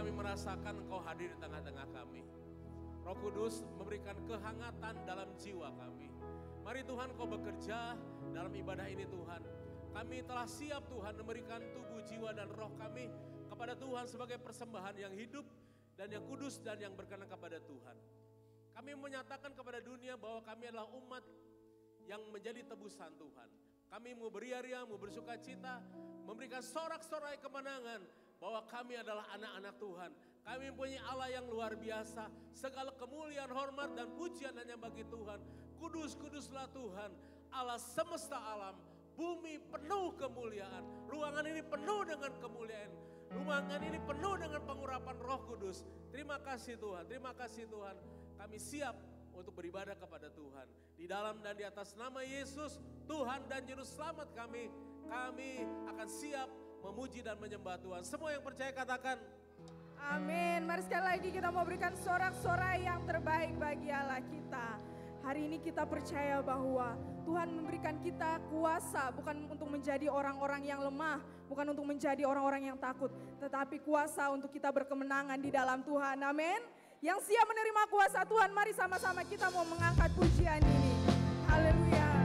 kami merasakan Engkau hadir di tengah-tengah kami. Roh Kudus memberikan kehangatan dalam jiwa kami. Mari Tuhan Kau bekerja dalam ibadah ini Tuhan. Kami telah siap Tuhan memberikan tubuh, jiwa dan roh kami kepada Tuhan sebagai persembahan yang hidup dan yang kudus dan yang berkenan kepada Tuhan. Kami menyatakan kepada dunia bahwa kami adalah umat yang menjadi tebusan Tuhan. Kami mau beria-ria, mau bersuka cita, memberikan sorak-sorai kemenangan bahwa kami adalah anak-anak Tuhan. Kami mempunyai Allah yang luar biasa. Segala kemuliaan, hormat dan pujian hanya bagi Tuhan. Kudus-kuduslah Tuhan, Allah semesta alam. Bumi penuh kemuliaan. Ruangan ini penuh dengan kemuliaan. Ruangan ini penuh dengan pengurapan Roh Kudus. Terima kasih Tuhan, terima kasih Tuhan. Kami siap untuk beribadah kepada Tuhan. Di dalam dan di atas nama Yesus, Tuhan dan Juru Selamat kami akan siap memuji dan menyembah Tuhan. Semua yang percaya katakan, amin. Mari sekali lagi kita mau berikan sorak-sorai yang terbaik bagi Allah kita. Hari ini kita percaya bahwa Tuhan memberikan kita kuasa bukan untuk menjadi orang-orang yang lemah, bukan untuk menjadi orang-orang yang takut, tetapi kuasa untuk kita berkemenangan di dalam Tuhan. Amin. Yang siap menerima kuasa Tuhan, mari sama-sama kita mau mengangkat pujian ini. Haleluya.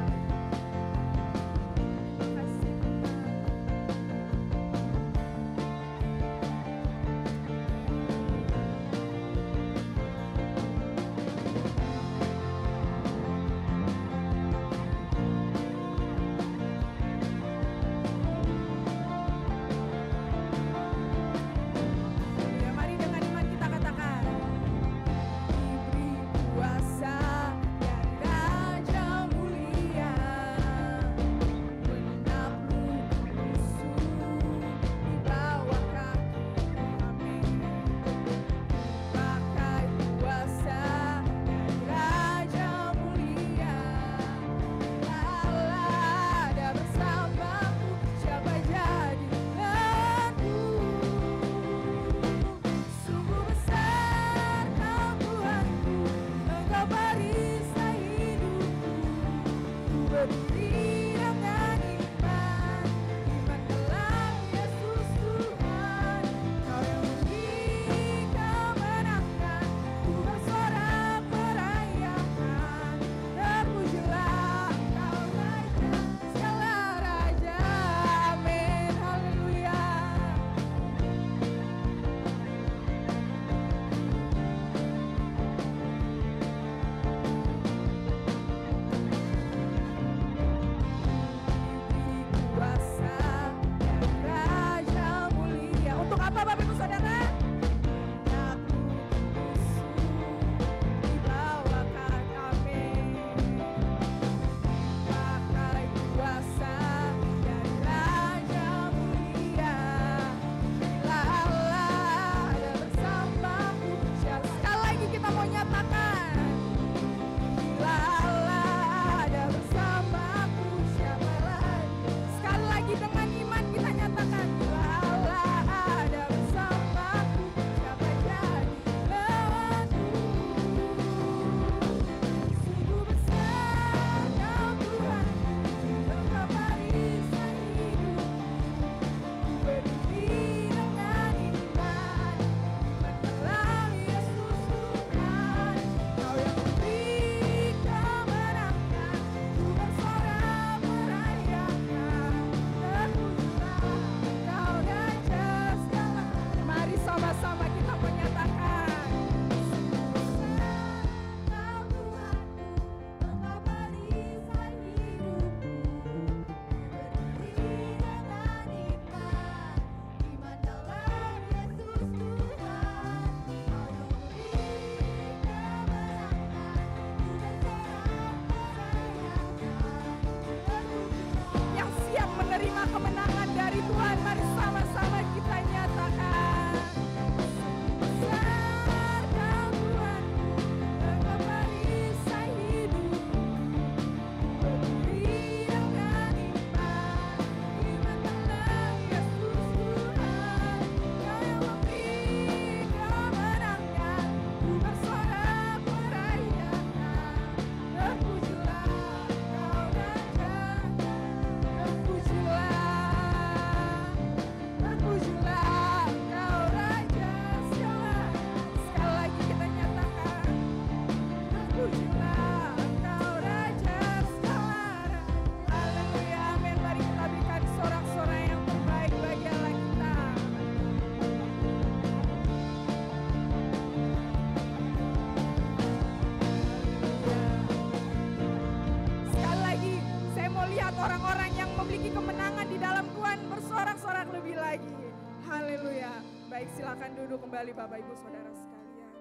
Baik, silakan duduk kembali Bapak Ibu Saudara sekalian.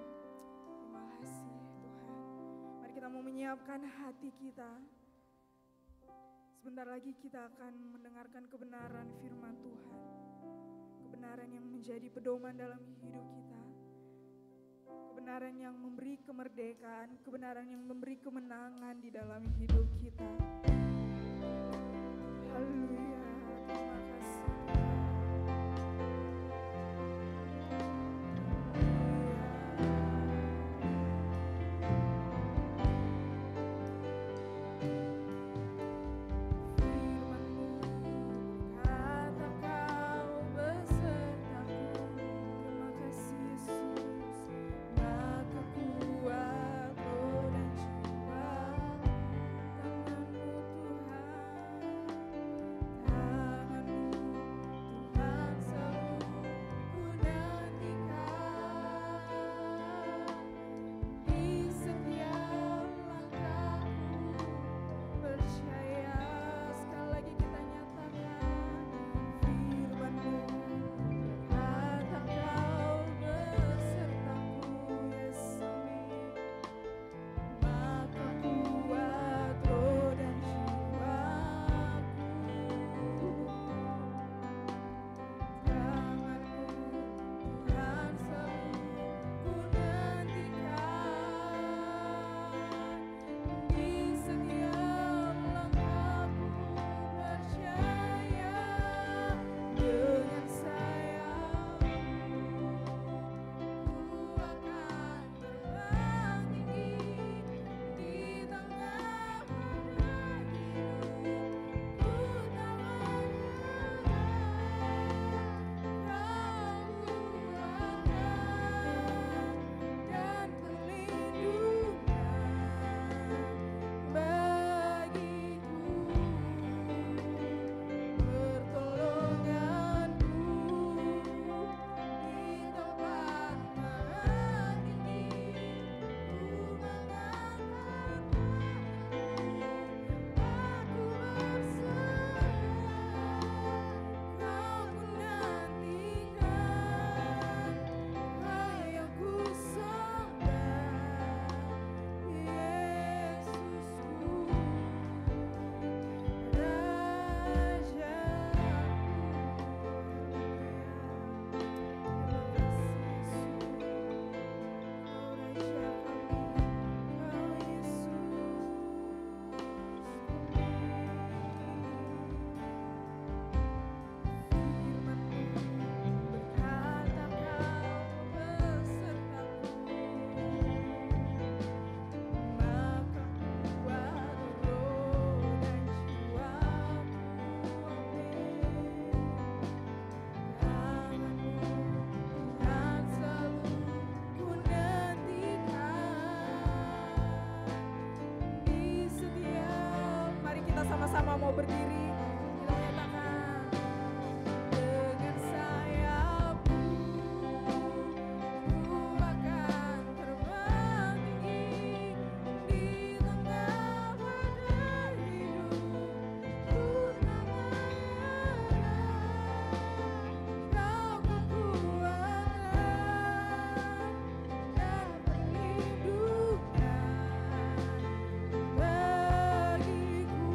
Terima kasih Tuhan. Mari kita mau menyiapkan hati kita. Sebentar lagi kita akan mendengarkan kebenaran firman Tuhan. Kebenaran yang menjadi pedoman dalam hidup kita. Kebenaran yang memberi kemerdekaan, kebenaran yang memberi kemenangan di dalam hidup kita. Haleluya, terima kasih Tuhan. Sama-sama mau berdiri, kita menyatakan dengan sayapku ku akan terbang tinggi di tengah badai hidup. Ku tak marah, kau kekuatan dan perlindungan bagiku.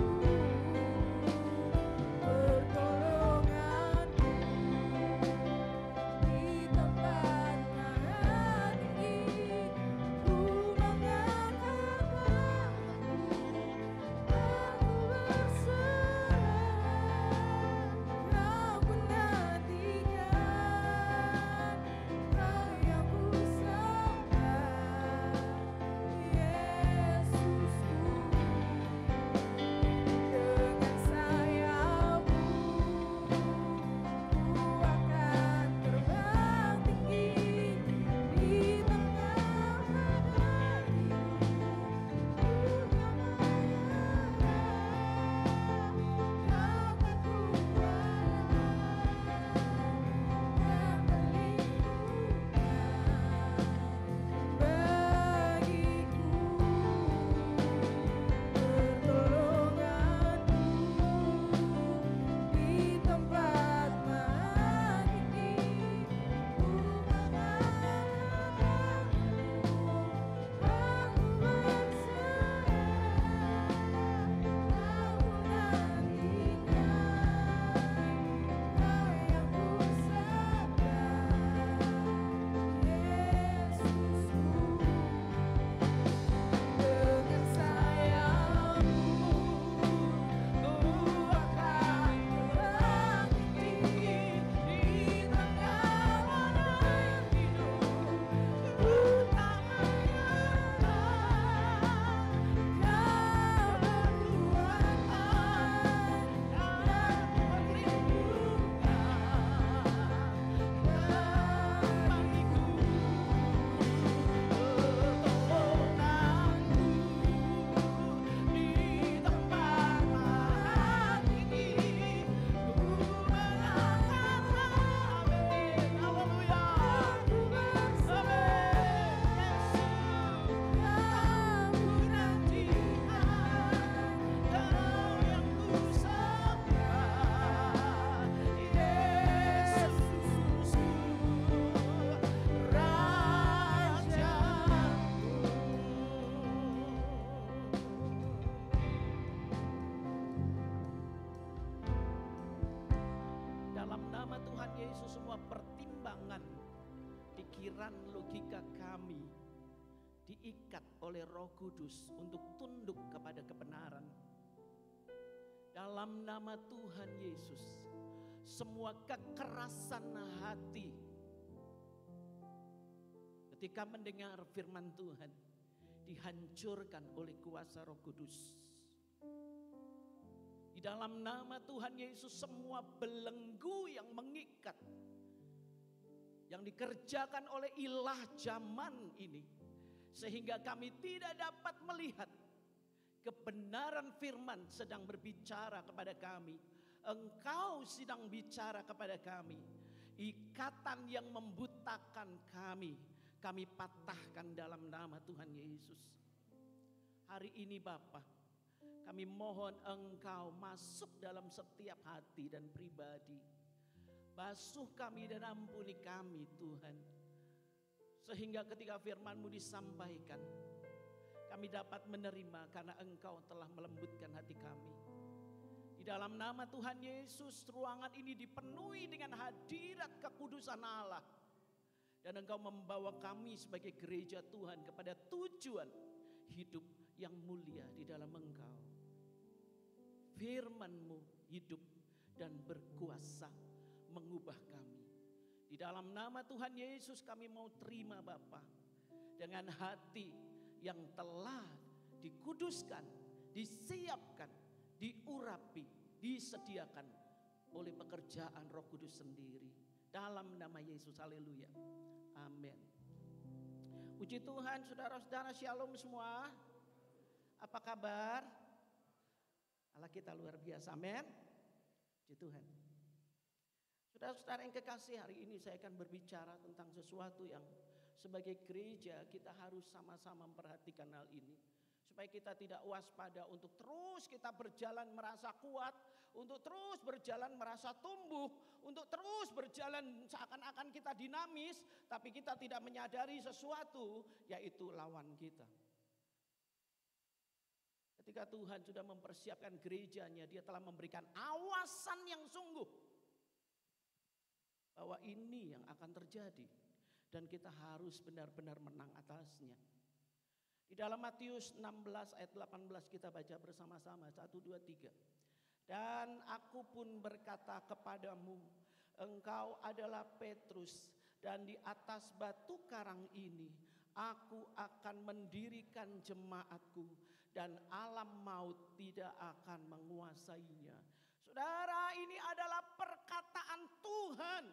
pikiran logika kami diikat oleh Roh Kudus untuk tunduk kepada kebenaran. Dalam nama Tuhan Yesus, semua kekerasan hati ketika mendengar firman Tuhan dihancurkan oleh kuasa Roh Kudus. Di dalam nama Tuhan Yesus, semua belenggu yang mengikat, yang dikerjakan oleh ilah zaman ini, sehingga kami tidak dapat melihat kebenaran firman sedang berbicara kepada kami. Engkau sedang bicara kepada kami. Ikatan yang membutakan kami patahkan dalam nama Tuhan Yesus. Hari ini Bapa, kami mohon Engkau masuk dalam setiap hati dan pribadi. Basuh kami dan ampuni kami Tuhan. Sehingga ketika firman-Mu disampaikan, kami dapat menerima karena Engkau telah melembutkan hati kami. Di dalam nama Tuhan Yesus, ruangan ini dipenuhi dengan hadirat kekudusan Allah. Dan Engkau membawa kami sebagai gereja Tuhan kepada tujuan hidup yang mulia di dalam Engkau. Firman-Mu hidup dan berkuasa mengubah kami. Di dalam nama Tuhan Yesus kami mau terima Bapa, dengan hati yang telah dikuduskan, disiapkan, diurapi, disediakan oleh pekerjaan Roh Kudus sendiri. Dalam nama Yesus, haleluya. Amin. Puji Tuhan, saudara-saudara, shalom semua. Apa kabar? Allah kita luar biasa, amin. Puji Tuhan. Saudara-saudara yang kekasih, hari ini saya akan berbicara tentang sesuatu yang sebagai gereja kita harus sama-sama memperhatikan hal ini. Supaya kita tidak waspada untuk terus kita berjalan merasa kuat, untuk terus berjalan merasa tumbuh, untuk terus berjalan seakan-akan kita dinamis, tapi kita tidak menyadari sesuatu, yaitu lawan kita. Ketika Tuhan sudah mempersiapkan gerejanya, Dia telah memberikan awasan yang sungguh bahwa ini yang akan terjadi dan kita harus benar-benar menang atasnya. Di dalam Matius 16 ayat 18 kita baca bersama-sama, 1, 2, 3. Dan aku pun berkata kepadamu, engkau adalah Petrus, dan di atas batu karang ini aku akan mendirikan jemaatku, dan alam maut tidak akan menguasainya. Saudara, ini adalah perkataan Tuhan.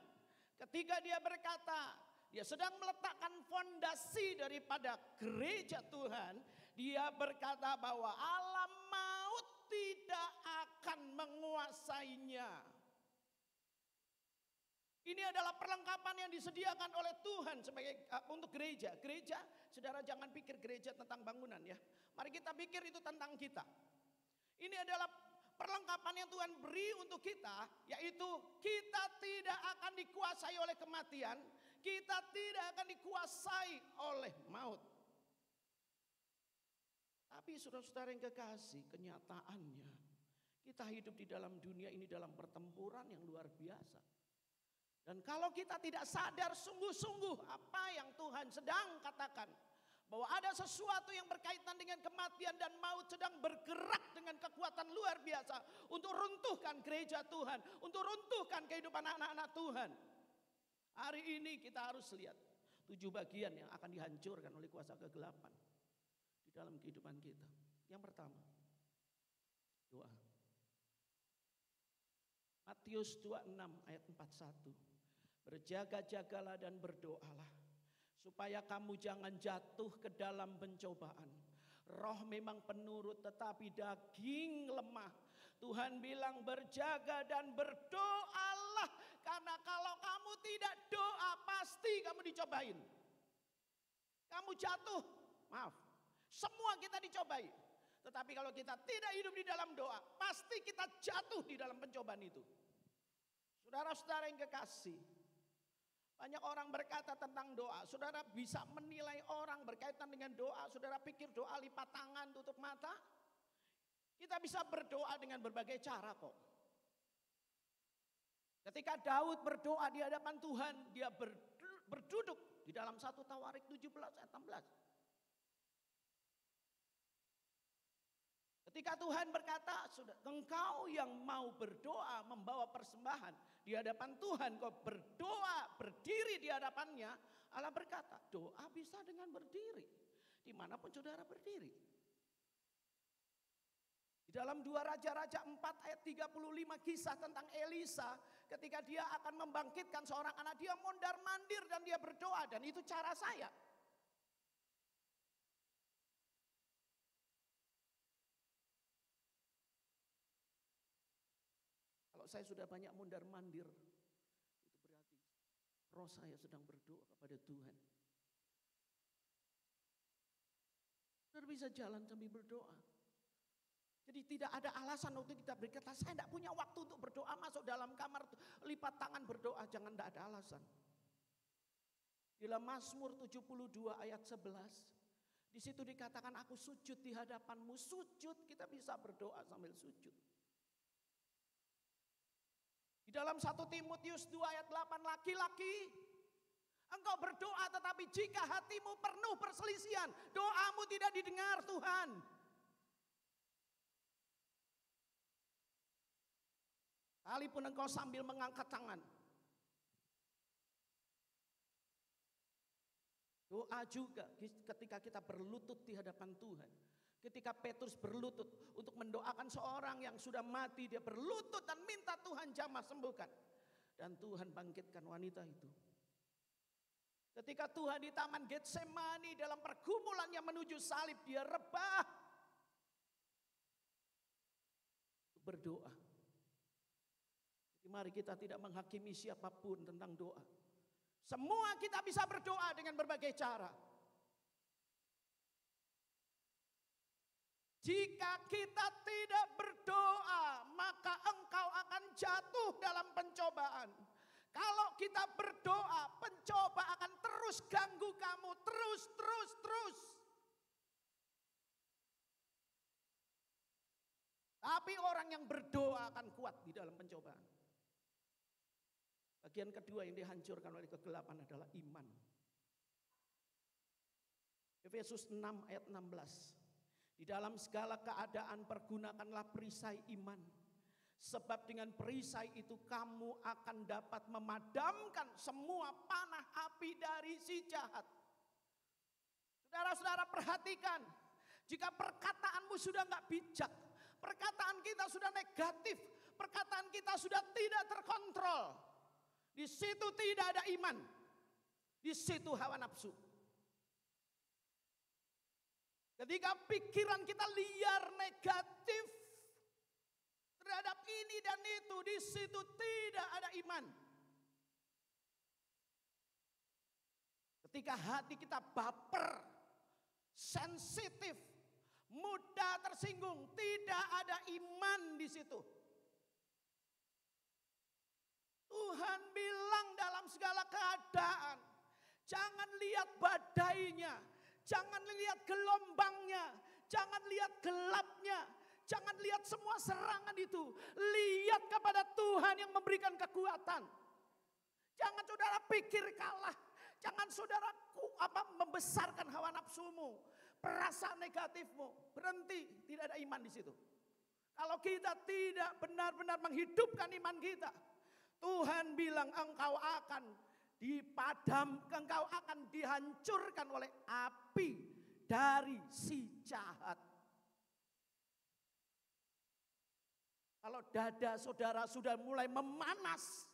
Ketika Dia berkata, Dia sedang meletakkan fondasi daripada gereja Tuhan. Dia berkata bahwa alam maut tidak akan menguasainya. Ini adalah perlengkapan yang disediakan oleh Tuhan sebagai untuk gereja. Gereja, saudara jangan pikir gereja tentang bangunan ya. Mari kita pikir itu tentang kita. Ini adalah perlengkapan yang Tuhan beri untuk kita, yaitu kita tidak akan dikuasai oleh kematian, kita tidak akan dikuasai oleh maut. Tapi saudara-saudara yang kekasih, kenyataannya kita hidup di dalam dunia ini dalam pertempuran yang luar biasa. Dan kalau kita tidak sadar sungguh-sungguh apa yang Tuhan sedang katakan, bahwa ada sesuatu yang berkaitan dengan kematian dan maut sedang bergerak dengan kekuatan luar biasa untuk runtuhkan gereja Tuhan, untuk runtuhkan kehidupan anak-anak Tuhan. Hari ini kita harus lihat 7 bagian yang akan dihancurkan oleh kuasa kegelapan di dalam kehidupan kita. Yang pertama, doa. Matius 26 ayat 41. Berjaga-jagalah dan berdoalah, supaya kamu jangan jatuh ke dalam pencobaan. Roh memang penurut tetapi daging lemah. Tuhan bilang berjaga dan berdoalah. Karena kalau kamu tidak doa pasti kamu dicobain. Kamu jatuh, maaf. Semua kita dicobai. Tetapi kalau kita tidak hidup di dalam doa, pasti kita jatuh di dalam pencobaan itu. Saudara-saudara yang kekasih, banyak orang berkata tentang doa. Saudara bisa menilai orang berkaitan dengan doa. Saudara pikir doa lipat tangan, tutup mata? Kita bisa berdoa dengan berbagai cara kok. Ketika Daud berdoa di hadapan Tuhan, dia berduduk di dalam 1 Tawarik 17 ayat 16. Ketika Tuhan berkata, sudah engkau yang mau berdoa membawa persembahan di hadapan Tuhan, kau berdoa berdiri di hadapannya, Allah berkata, doa bisa dengan berdiri dimanapun saudara berdiri. Di dalam 2 Raja-Raja 4 ayat 35 kisah tentang Elisa, ketika dia akan membangkitkan seorang anak, dia mondar-mandir dan dia berdoa, dan itu cara saya. Kalau saya sudah banyak mondar-mandir, itu berarti roh saya sedang berdoa kepada Tuhan. Saudara bisa jalan sambil berdoa. Jadi tidak ada alasan untuk kita berkata, saya tidak punya waktu untuk berdoa, masuk dalam kamar, lipat tangan berdoa, jangan, tidak ada alasan. Di dalam Mazmur 72 ayat 11, di situ dikatakan aku sujud di hadapanmu, sujud, kita bisa berdoa sambil sujud. Di dalam 1 Timotius 2 ayat 8, laki-laki, engkau berdoa tetapi jika hatimu penuh perselisihan, doamu tidak didengar Tuhan. Sekalipun engkau sambil mengangkat tangan. Doa juga ketika kita berlutut di hadapan Tuhan. Ketika Petrus berlutut untuk mendoakan seorang yang sudah mati, dia berlutut dan minta Tuhan jamah sembuhkan. Dan Tuhan bangkitkan wanita itu. Ketika Tuhan di taman Getsemani dalam pergumulannya menuju salib, dia rebah untuk berdoa. Jadi mari kita tidak menghakimi siapapun tentang doa. Semua kita bisa berdoa dengan berbagai cara. Jika kita tidak berdoa, maka engkau akan jatuh dalam pencobaan. Kalau kita berdoa, pencoba akan terus ganggu kamu, terus. Tapi orang yang berdoa akan kuat di dalam pencobaan. Bagian kedua yang dihancurkan oleh kegelapan adalah iman. Efesus 6 ayat 16. Di dalam segala keadaan pergunakanlah perisai iman. Sebab dengan perisai itu kamu akan dapat memadamkan semua panah api dari si jahat. Saudara-saudara perhatikan. Jika perkataanmu sudah enggak bijak, perkataan kita sudah negatif, perkataan kita sudah tidak terkontrol, di situ tidak ada iman, di situ hawa nafsu. Ketika pikiran kita liar negatif terhadap ini dan itu, di situ tidak ada iman. Ketika hati kita baper, sensitif, mudah tersinggung, tidak ada iman di situ. Tuhan bilang dalam segala keadaan, jangan lihat badainya, jangan lihat gelombangnya, jangan lihat gelapnya, jangan lihat semua serangan itu. Lihat kepada Tuhan yang memberikan kekuatan. Jangan saudara pikir kalah, jangan saudara membesarkan hawa nafsumu, perasaan negatifmu. Berhenti, tidak ada iman di situ. Kalau kita tidak benar-benar menghidupkan iman kita, Tuhan bilang engkau akan engkau akan dihancurkan oleh api dari si jahat. Kalau dada saudara sudah mulai memanas,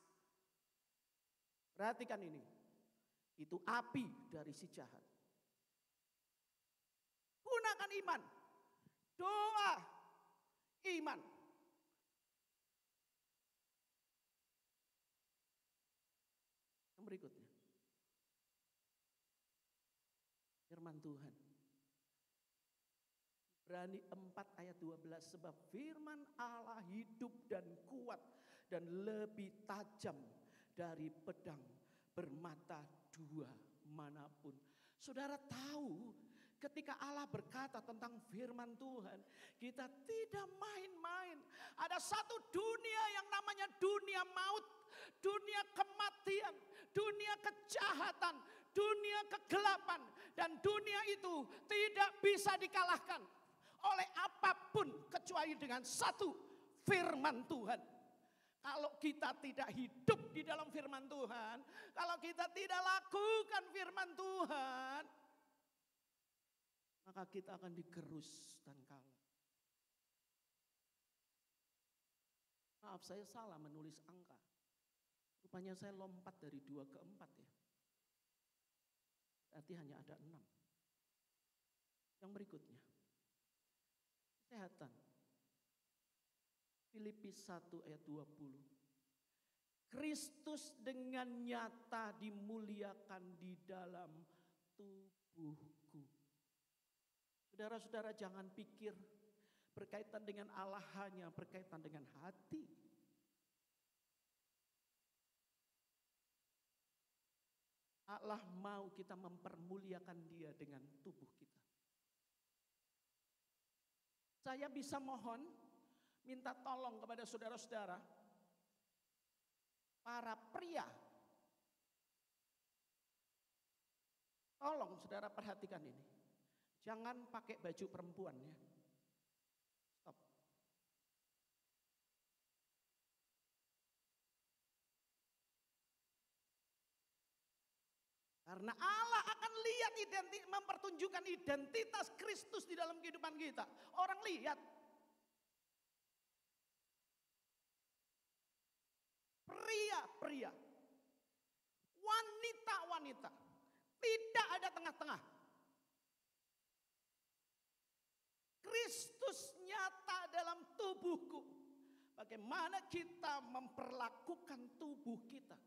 perhatikan ini, itu api dari si jahat. Gunakan iman, doa, iman. Yang berikutnya, firman Tuhan. Ibrani 4 ayat 12, sebab firman Allah hidup dan kuat dan lebih tajam dari pedang bermata dua manapun. Saudara tahu ketika Allah berkata tentang firman Tuhan, kita tidak main-main. Ada satu dunia yang namanya dunia maut, dunia kematian, dunia kejahatan, dunia kegelapan. Dan dunia itu tidak bisa dikalahkan oleh apapun kecuali dengan satu, firman Tuhan. Kalau kita tidak hidup di dalam firman Tuhan, kalau kita tidak lakukan firman Tuhan, maka kita akan digerus dan kalah. Maaf, saya salah menulis angka. Rupanya saya lompat dari 2 ke 4 ya. Berarti hanya ada 6. Yang berikutnya, kesehatan. Filipi 1 ayat 20. Kristus dengan nyata dimuliakan di dalam tubuhku. Saudara-saudara, jangan pikir berkaitan dengan Allah hanya berkaitan dengan hati. Allah mau kita mempermuliakan Dia dengan tubuh kita. Saya bisa mohon, minta tolong kepada saudara-saudara, para pria. Tolong saudara perhatikan ini. Jangan pakai baju perempuan ya. Stop. Karena Allah akan lihat mempertunjukkan identitas Kristus di dalam kehidupan kita. Orang lihat. Pria-pria. Wanita-wanita. Tidak ada tengah-tengah. Kristus nyata dalam tubuhku. Bagaimana kita memperlakukan tubuh kita.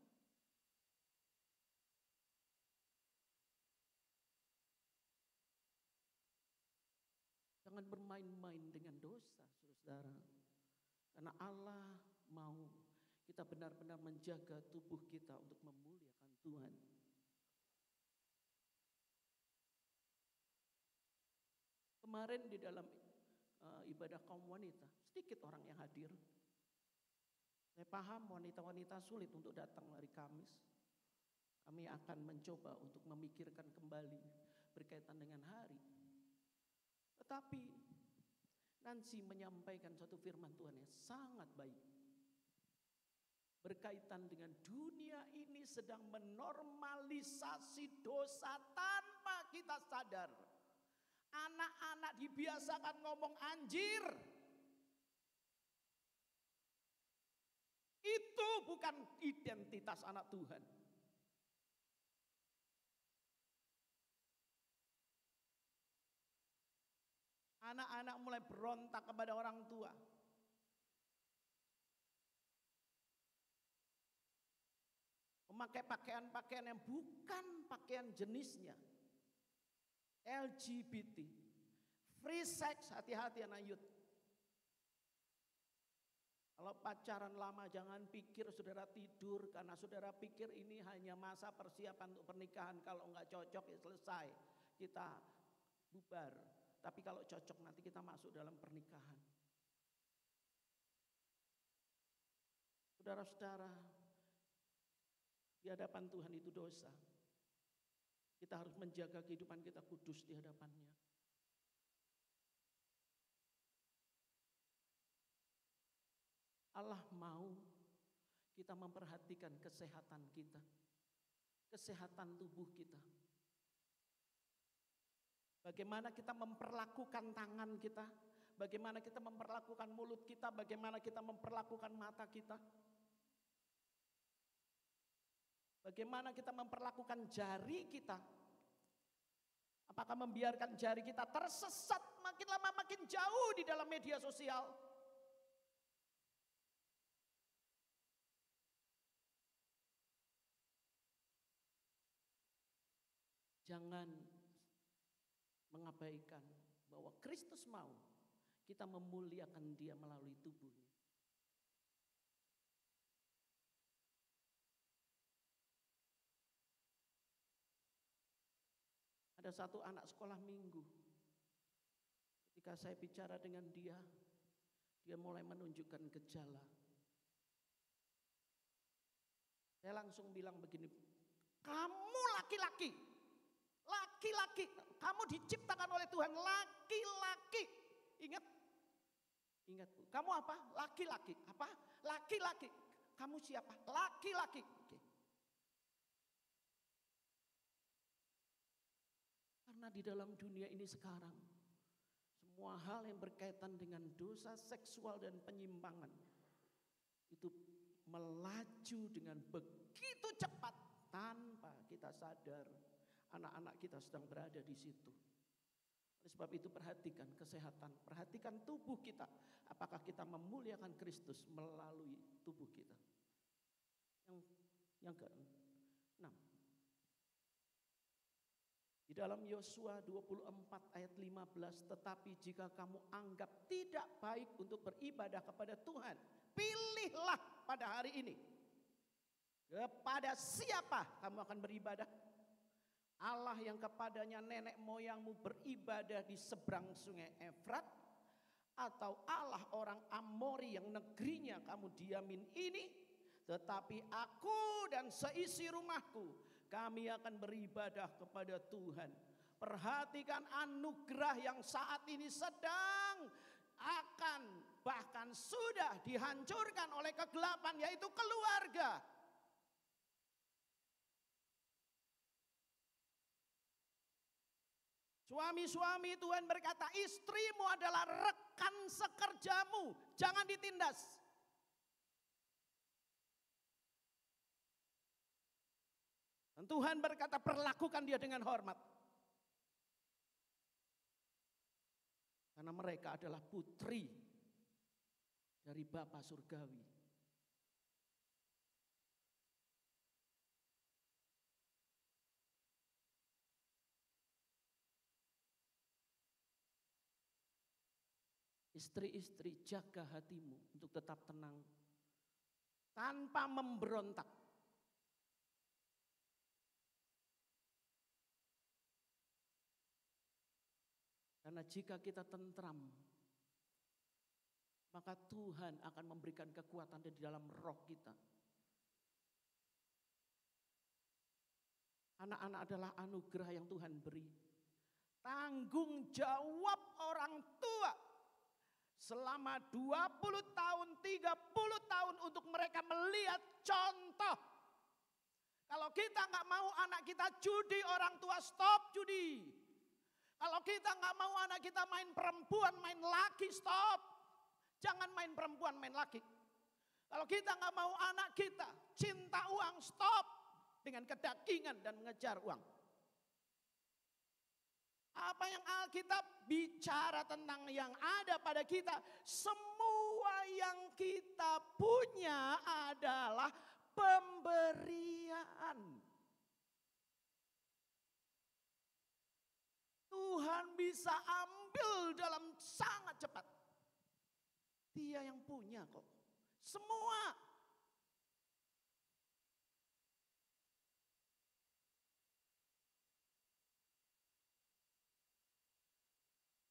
Jangan bermain-main dengan dosa, saudara. Karena Allah mau kita benar-benar menjaga tubuh kita untuk memuliakan Tuhan. Kemarin di dalam ibadah kaum wanita, sedikit orang yang hadir. Saya paham wanita-wanita sulit untuk datang hari Kamis. Kami akan mencoba untuk memikirkan kembali berkaitan dengan hari. Tetapi Nancy menyampaikan satu firman Tuhan yang sangat baik. Berkaitan dengan dunia ini sedang menormalisasi dosa tanpa kita sadar. Anak-anak dibiasakan ngomong anjir. Itu bukan identitas anak Tuhan. Anak-anak mulai berontak kepada orang tua. Memakai pakaian-pakaian yang bukan pakaian jenisnya. LGBT. Free sex, hati-hati anak youth. Kalau pacaran lama jangan pikir saudara tidur. Karena saudara pikir ini hanya masa persiapan untuk pernikahan. Kalau enggak cocok ya selesai. Kita bubar. Tapi kalau cocok nanti kita masuk dalam pernikahan. Saudara-saudara, di hadapan Tuhan itu dosa. Kita harus menjaga kehidupan kita kudus di hadapannya. Allah mau kita memperhatikan kesehatan kita. Kesehatan tubuh kita. Bagaimana kita memperlakukan tangan kita, bagaimana kita memperlakukan mulut kita, bagaimana kita memperlakukan mata kita. Bagaimana kita memperlakukan jari kita. Apakah membiarkan jari kita tersesat makin lama makin jauh di dalam media sosial. Jangan mengabaikan bahwa Kristus mau kita memuliakan Dia melalui tubuhnya. Ada satu anak sekolah minggu, ketika saya bicara dengan dia, dia mulai menunjukkan gejala. Saya langsung bilang begini, kamu laki-laki. Laki-laki, kamu diciptakan oleh Tuhan laki-laki. Ingat? Ingat, Bu. Kamu apa? Laki-laki. Apa? Laki-laki. Kamu siapa? Laki-laki. Oke. Karena di dalam dunia ini sekarang, semua hal yang berkaitan dengan dosa seksual dan penyimpangan itu melaju dengan begitu cepat tanpa kita sadar. Anak-anak kita sedang berada di situ. Oleh sebab itu perhatikan kesehatan, perhatikan tubuh kita. Apakah kita memuliakan Kristus melalui tubuh kita? Yang ke-6. Di dalam Yosua 24 ayat 15, tetapi jika kamu anggap tidak baik untuk beribadah kepada Tuhan, pilihlah pada hari ini. Kepada siapa kamu akan beribadah? Allah yang kepadanya nenek moyangmu beribadah di seberang sungai Efrat, atau Allah orang Amori yang negerinya kamu diamin ini? Tetapi aku dan seisi rumahku, kami akan beribadah kepada Tuhan. Perhatikan anugerah yang saat ini sedang akan bahkan sudah dihancurkan oleh kegelapan, yaitu keluarga. Suami-suami, Tuhan berkata, istrimu adalah rekan sekerjamu, jangan ditindas. Dan Tuhan berkata, perlakukan dia dengan hormat. Karena mereka adalah putri dari Bapa Surgawi. Istri-istri, jaga hatimu untuk tetap tenang tanpa memberontak. Karena jika kita tentram, maka Tuhan akan memberikan kekuatan di dalam roh kita. Anak-anak adalah anugerah yang Tuhan beri. Tanggung jawab orang tua selama 20 tahun, 30 tahun untuk mereka melihat contoh. Kalau kita nggak mau anak kita judi, orang tua stop judi. Kalau kita nggak mau anak kita main perempuan, main laki, stop. Jangan main perempuan, main laki. Kalau kita nggak mau anak kita cinta uang, stop. Dengan kedagingan dan mengejar uang. Apa yang Alkitab bicara tentang yang ada pada kita, semua yang kita punya adalah pemberian. Tuhan bisa ambil dalam sangat cepat. Dia yang punya kok. Semua.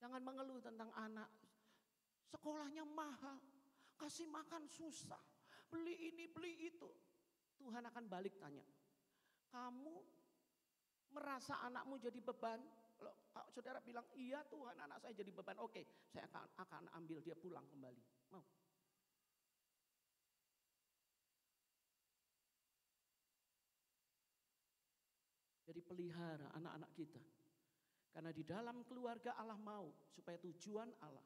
Jangan mengeluh tentang anak. Sekolahnya mahal. Kasih makan susah. Beli ini, beli itu. Tuhan akan balik tanya. Kamu merasa anakmu jadi beban? Kalau saudara bilang, iya Tuhan anak saya jadi beban. Oke, saya akan ambil dia pulang kembali. Mau? Jadi pelihara anak-anak kita. Karena di dalam keluarga Allah mau supaya tujuan Allah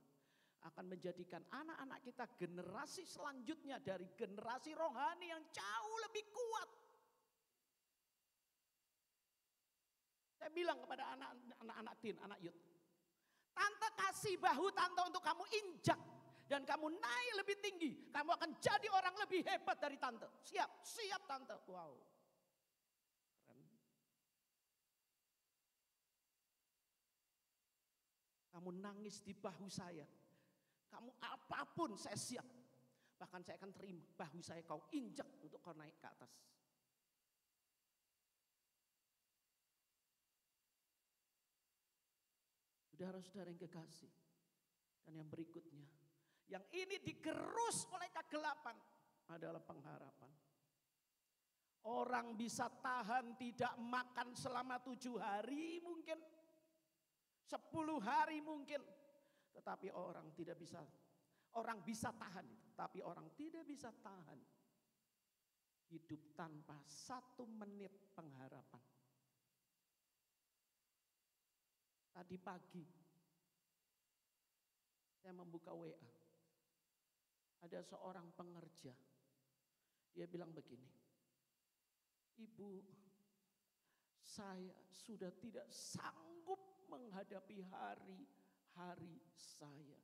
akan menjadikan anak-anak kita generasi selanjutnya dari generasi rohani yang jauh lebih kuat. Saya bilang kepada anak-anak teen, anak youth, tante kasih bahu tante untuk kamu injak dan kamu naik lebih tinggi. Kamu akan jadi orang lebih hebat dari tante. Siap, siap tante. Wow. Kamu nangis di bahu saya. Kamu apapun saya siap. Bahkan saya akan terima bahu saya kau injak untuk kau naik ke atas. Saudara-saudara yang kekasih. Dan yang berikutnya. Yang ini digerus oleh kegelapan adalah pengharapan. Orang bisa tahan tidak makan selama 7 hari mungkin. 10 hari mungkin. Tetapi orang tidak bisa. Orang bisa tahan. Tapi orang tidak bisa tahan. Hidup tanpa 1 menit pengharapan. Tadi pagi. Saya membuka WA. Ada seorang pengerja. Dia bilang begini. Ibu, saya sudah tidak sanggup menghadapi hari-hari saya.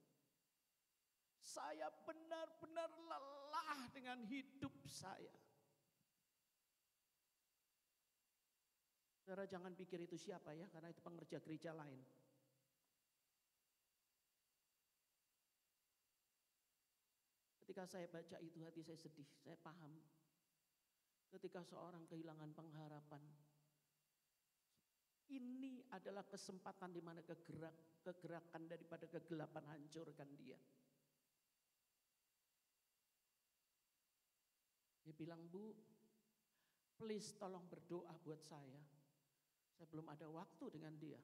Saya benar-benar lelah dengan hidup saya. Saudara jangan pikir itu siapa ya, karena itu pengerja gereja lain. Ketika saya baca itu hati saya sedih, saya paham. Ketika seorang kehilangan pengharapan, ini adalah kesempatan di mana kegerakan daripada kegelapan hancurkan dia. Dia bilang, Bu, please tolong berdoa buat saya. Saya belum ada waktu dengan dia.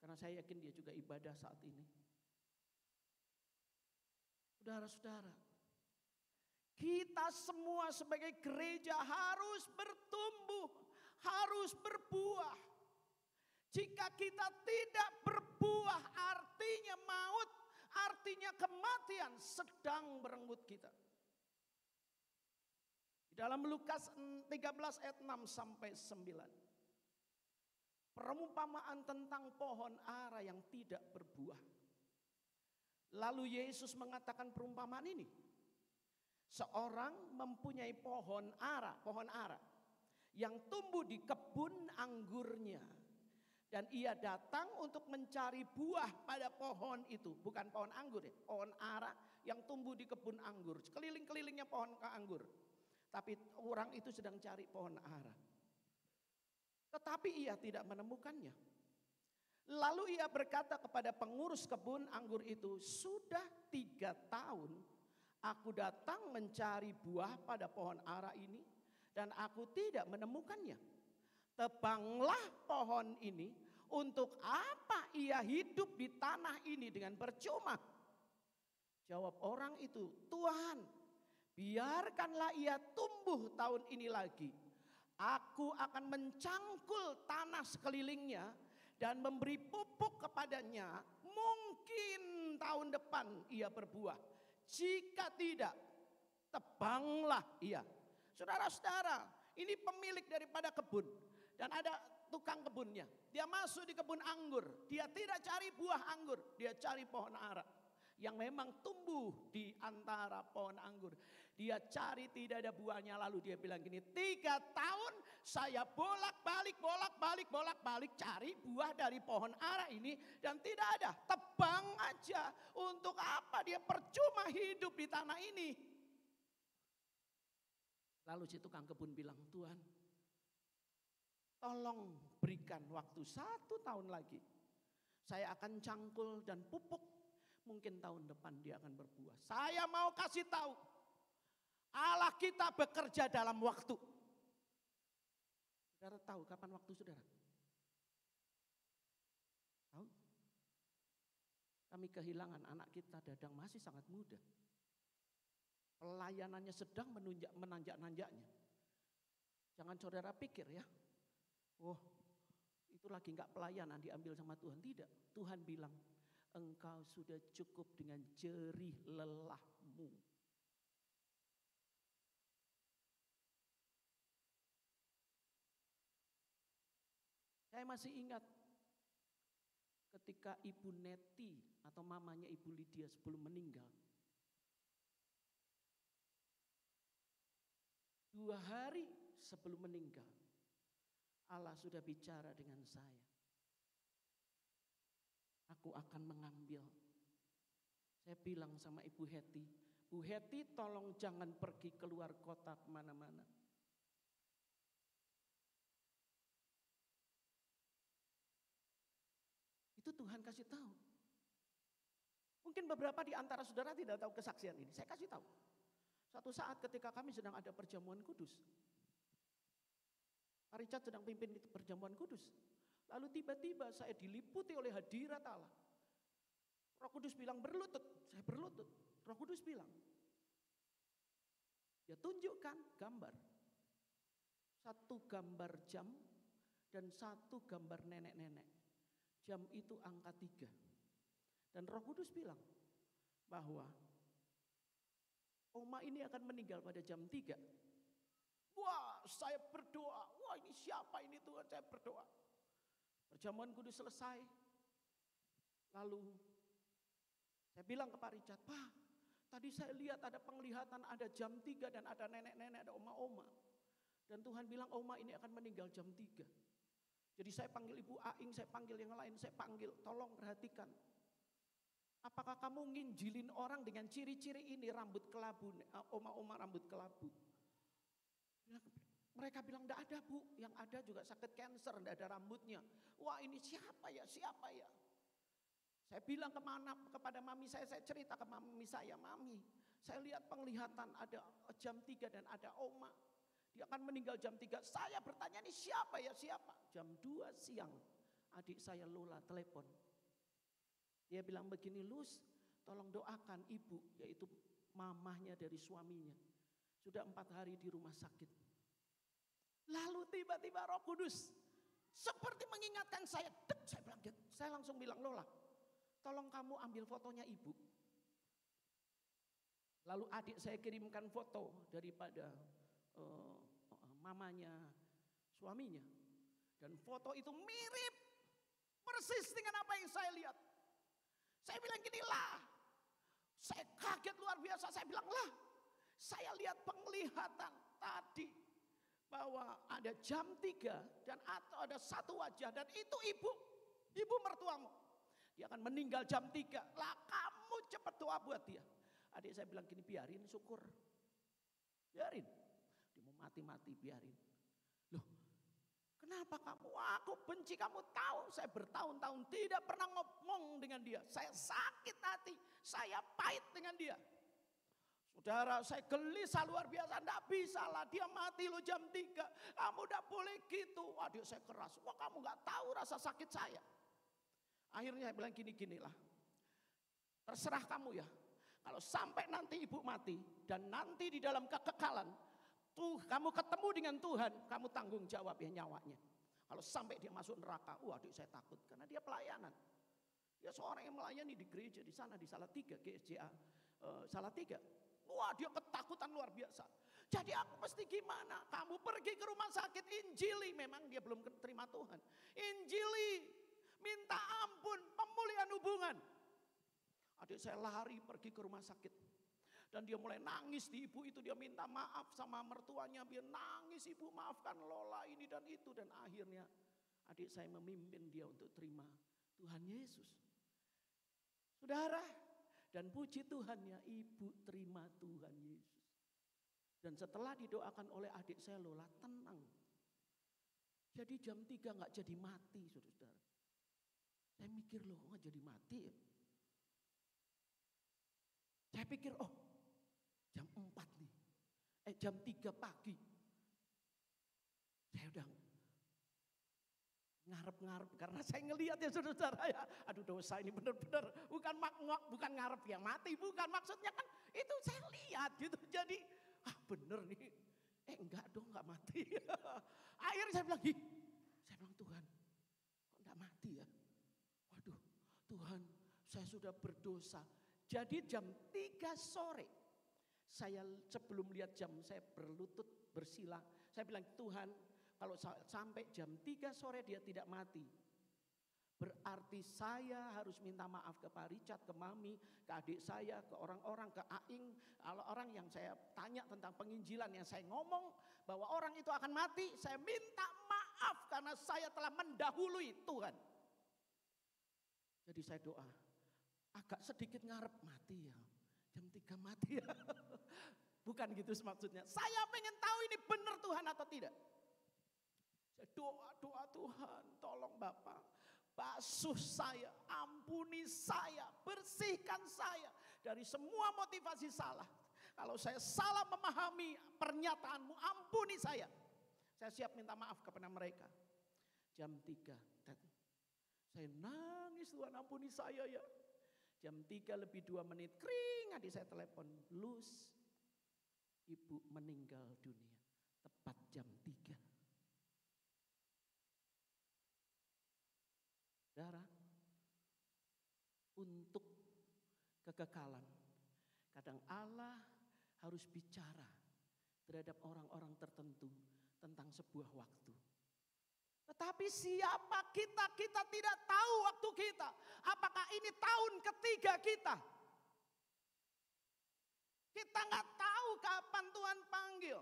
Karena saya yakin dia juga ibadah saat ini. Saudara-saudara, kita semua sebagai gereja harus bertumbuh, harus berbuah. Jika kita tidak berbuah artinya maut, artinya kematian sedang merenggut kita. Di dalam Lukas 13 ayat 6 sampai 9. Perumpamaan tentang pohon ara yang tidak berbuah. Lalu Yesus mengatakan perumpamaan ini. Seorang mempunyai pohon ara yang tumbuh di kebun anggurnya. Dan ia datang untuk mencari buah pada pohon itu. Bukan pohon anggur ya, pohon ara yang tumbuh di kebun anggur. Keliling-kelilingnya pohon anggur. Tapi orang itu sedang cari pohon ara. Tetapi ia tidak menemukannya. Lalu ia berkata kepada pengurus kebun anggur itu, sudah 3 tahun aku datang mencari buah pada pohon ara ini dan aku tidak menemukannya. Tebanglah pohon ini, untuk apa ia hidup di tanah ini dengan percuma? Jawab orang itu, Tuhan, biarkanlah ia tumbuh tahun ini lagi. Aku akan mencangkul tanah sekelilingnya dan memberi pupuk kepadanya. Mungkin tahun depan ia berbuah. Jika tidak, tebanglah ia. Saudara-saudara, ini pemilik daripada kebun. Dan ada tukang kebunnya. Dia masuk di kebun anggur. Dia tidak cari buah anggur. Dia cari pohon ara. Yang memang tumbuh di antara pohon anggur. Dia cari tidak ada buahnya. Lalu dia bilang gini, 3 tahun saya bolak-balik cari buah dari pohon ara ini. Dan tidak ada, tebang aja. Untuk apa dia percuma hidup di tanah ini. Lalu si tukang kebun bilang, Tuhan, tolong berikan waktu 1 tahun lagi. Saya akan cangkul dan pupuk. Mungkin tahun depan dia akan berbuah. Saya mau kasih tahu. Allah kita bekerja dalam waktu. Saudara tahu kapan waktu saudara? Tahu? Kami kehilangan anak kita Dadang masih sangat muda. Pelayanannya sedang menanjak-nanjaknya. Jangan saudara pikir ya. Oh, itu lagi enggak pelayanan diambil sama Tuhan. Tidak. Tuhan bilang, engkau sudah cukup dengan jerih lelahmu. Saya masih ingat ketika Ibu Neti atau mamanya Ibu Lydia sebelum meninggal. 2 hari sebelum meninggal, Allah sudah bicara dengan saya. Aku akan mengambil. Saya bilang sama Ibu Heti, Bu Heti tolong jangan pergi keluar kota kemana-mana. Itu Tuhan kasih tahu. Mungkin beberapa di antara saudara tidak tahu kesaksian ini. Saya kasih tahu. Suatu saat ketika kami sedang ada perjamuan kudus. Pak Richard sedang pimpin perjamuan kudus. Lalu tiba-tiba saya diliputi oleh hadirat Allah. Roh Kudus bilang berlutut, saya berlutut. Roh Kudus bilang, dia tunjukkan gambar. Satu gambar jam dan satu gambar nenek-nenek. Jam itu angka 3. Dan Roh Kudus bilang bahwa Oma ini akan meninggal pada jam 3. Wah, saya berdoa. Wah, ini siapa ini Tuhan? Saya berdoa. Perjamuan kudus selesai. Lalu saya bilang ke Pak Richard, Pak, tadi saya lihat ada penglihatan, ada jam 3 dan ada nenek-nenek, ada oma-oma. Dan Tuhan bilang Oma ini akan meninggal jam 3. Jadi saya panggil Ibu Aing, saya panggil yang lain, saya panggil, tolong perhatikan. Apakah kamu nginjilin orang dengan ciri-ciri ini, rambut kelabu, oma-oma rambut kelabu? Mereka bilang, enggak ada Bu, yang ada juga sakit kanker, enggak ada rambutnya. Wah ini siapa ya, siapa ya? Saya bilang kepada mami saya cerita ke mami saya, Mami, saya lihat penglihatan ada jam 3 dan ada oma. Dia akan meninggal jam 3. Saya bertanya ini siapa ya, siapa? Jam 2 siang adik saya Lola telepon. Dia bilang begini, Lus tolong doakan ibu, yaitu mamahnya dari suaminya. Sudah 4 hari di rumah sakit. Lalu tiba-tiba Roh Kudus seperti mengingatkan saya. Dek, saya langsung bilang, Lola tolong kamu ambil fotonya ibu. Lalu adik saya kirimkan foto daripada mamanya suaminya. Dan foto itu mirip persis dengan apa yang saya lihat. Saya bilang gini lah, saya kaget luar biasa. Saya bilang lah, saya lihat penglihatan tadi bahwa ada jam 3 dan atau ada satu wajah dan itu ibu mertuamu. Dia akan meninggal jam 3. Lah kamu cepat doa buat dia. Adik saya bilang gini, biarin syukur. Biarin. Dia mau mati-mati biarin. Loh, kenapa kamu? Wah, aku benci kamu tahu. Saya bertahun-tahun tidak pernah ngomong dengan dia. Saya sakit hati. Saya pahit dengan dia. Saudara, saya gelisah luar biasa. Enggak bisa lah, dia mati lo jam 3. Kamu enggak boleh gitu. Adik saya keras. Wah, kamu enggak tahu rasa sakit saya. Akhirnya saya bilang gini-gini lah. Terserah kamu ya. Kalau sampai nanti ibu mati dan nanti di dalam kekekalan, tuh kamu ketemu dengan Tuhan, kamu tanggung jawab ya nyawanya. Kalau sampai dia masuk neraka, adik saya takut karena dia pelayanan. Dia seorang yang melayani di gereja di sana di Salatiga, GSJA Salatiga. Wah, dia ketakutan luar biasa. Jadi aku mesti gimana? Kamu pergi ke rumah sakit, injili. Memang dia belum terima Tuhan. Injili, minta ampun, pemulihan hubungan. Adik saya lari pergi ke rumah sakit. Dan dia mulai nangis di ibu itu. Dia minta maaf sama mertuanya. Dia nangis, ibu maafkan Lola ini dan itu. Dan akhirnya adik saya memimpin dia untuk terima Tuhan Yesus. Saudara, dan puji Tuhan ya, ibu terima Tuhan Yesus. Dan setelah didoakan oleh adik saya Lola, tenang. Jadi jam 3 gak jadi mati, saudara. Saya mikir loh, gak jadi mati ya. Saya pikir, oh jam 4 nih. Jam 3 pagi. Saya udah ngarep-ngarep karena saya ngelihat ya saudara ya. Aduh dosa ini benar-benar bukan ngarep yang mati, bukan maksudnya kan itu saya lihat gitu. Jadi bener nih. Enggak dong, enggak mati. Akhirnya saya bilang, Tuhan, kok enggak mati ya? Waduh, Tuhan, saya sudah berdosa. Jadi jam 3 sore, saya sebelum lihat jam, saya berlutut bersila. Saya bilang, Tuhan, kalau sampai jam 3 sore dia tidak mati, berarti saya harus minta maaf ke Pak Richard, ke Mami, ke adik saya, ke orang-orang, ke Aing. Kalau orang yang saya tanya tentang penginjilan, yang saya ngomong bahwa orang itu akan mati, saya minta maaf karena saya telah mendahului Tuhan. Jadi saya doa, agak sedikit ngarep mati ya, jam 3 mati ya. Bukan gitu maksudnya. Saya pengen tahu ini benar Tuhan atau tidak. Saya doa Tuhan, tolong Bapak, basuh saya, ampuni saya, bersihkan saya dari semua motivasi salah. Kalau saya salah memahami pernyataanmu, ampuni saya. Saya siap minta maaf kepada mereka. Jam 3, Ted, saya nangis, Tuhan ampuni saya ya. Jam 3 lebih 2 menit, kring, adik saya telepon, Luz, ibu meninggal dunia. Tepat jam 3. Saudara, untuk kekekalan, kadang Allah harus bicara terhadap orang-orang tertentu tentang sebuah waktu. Tetapi siapa kita? Kita tidak tahu waktu kita. Apakah ini tahun ketiga kita? Kita nggak tahu kapan Tuhan panggil.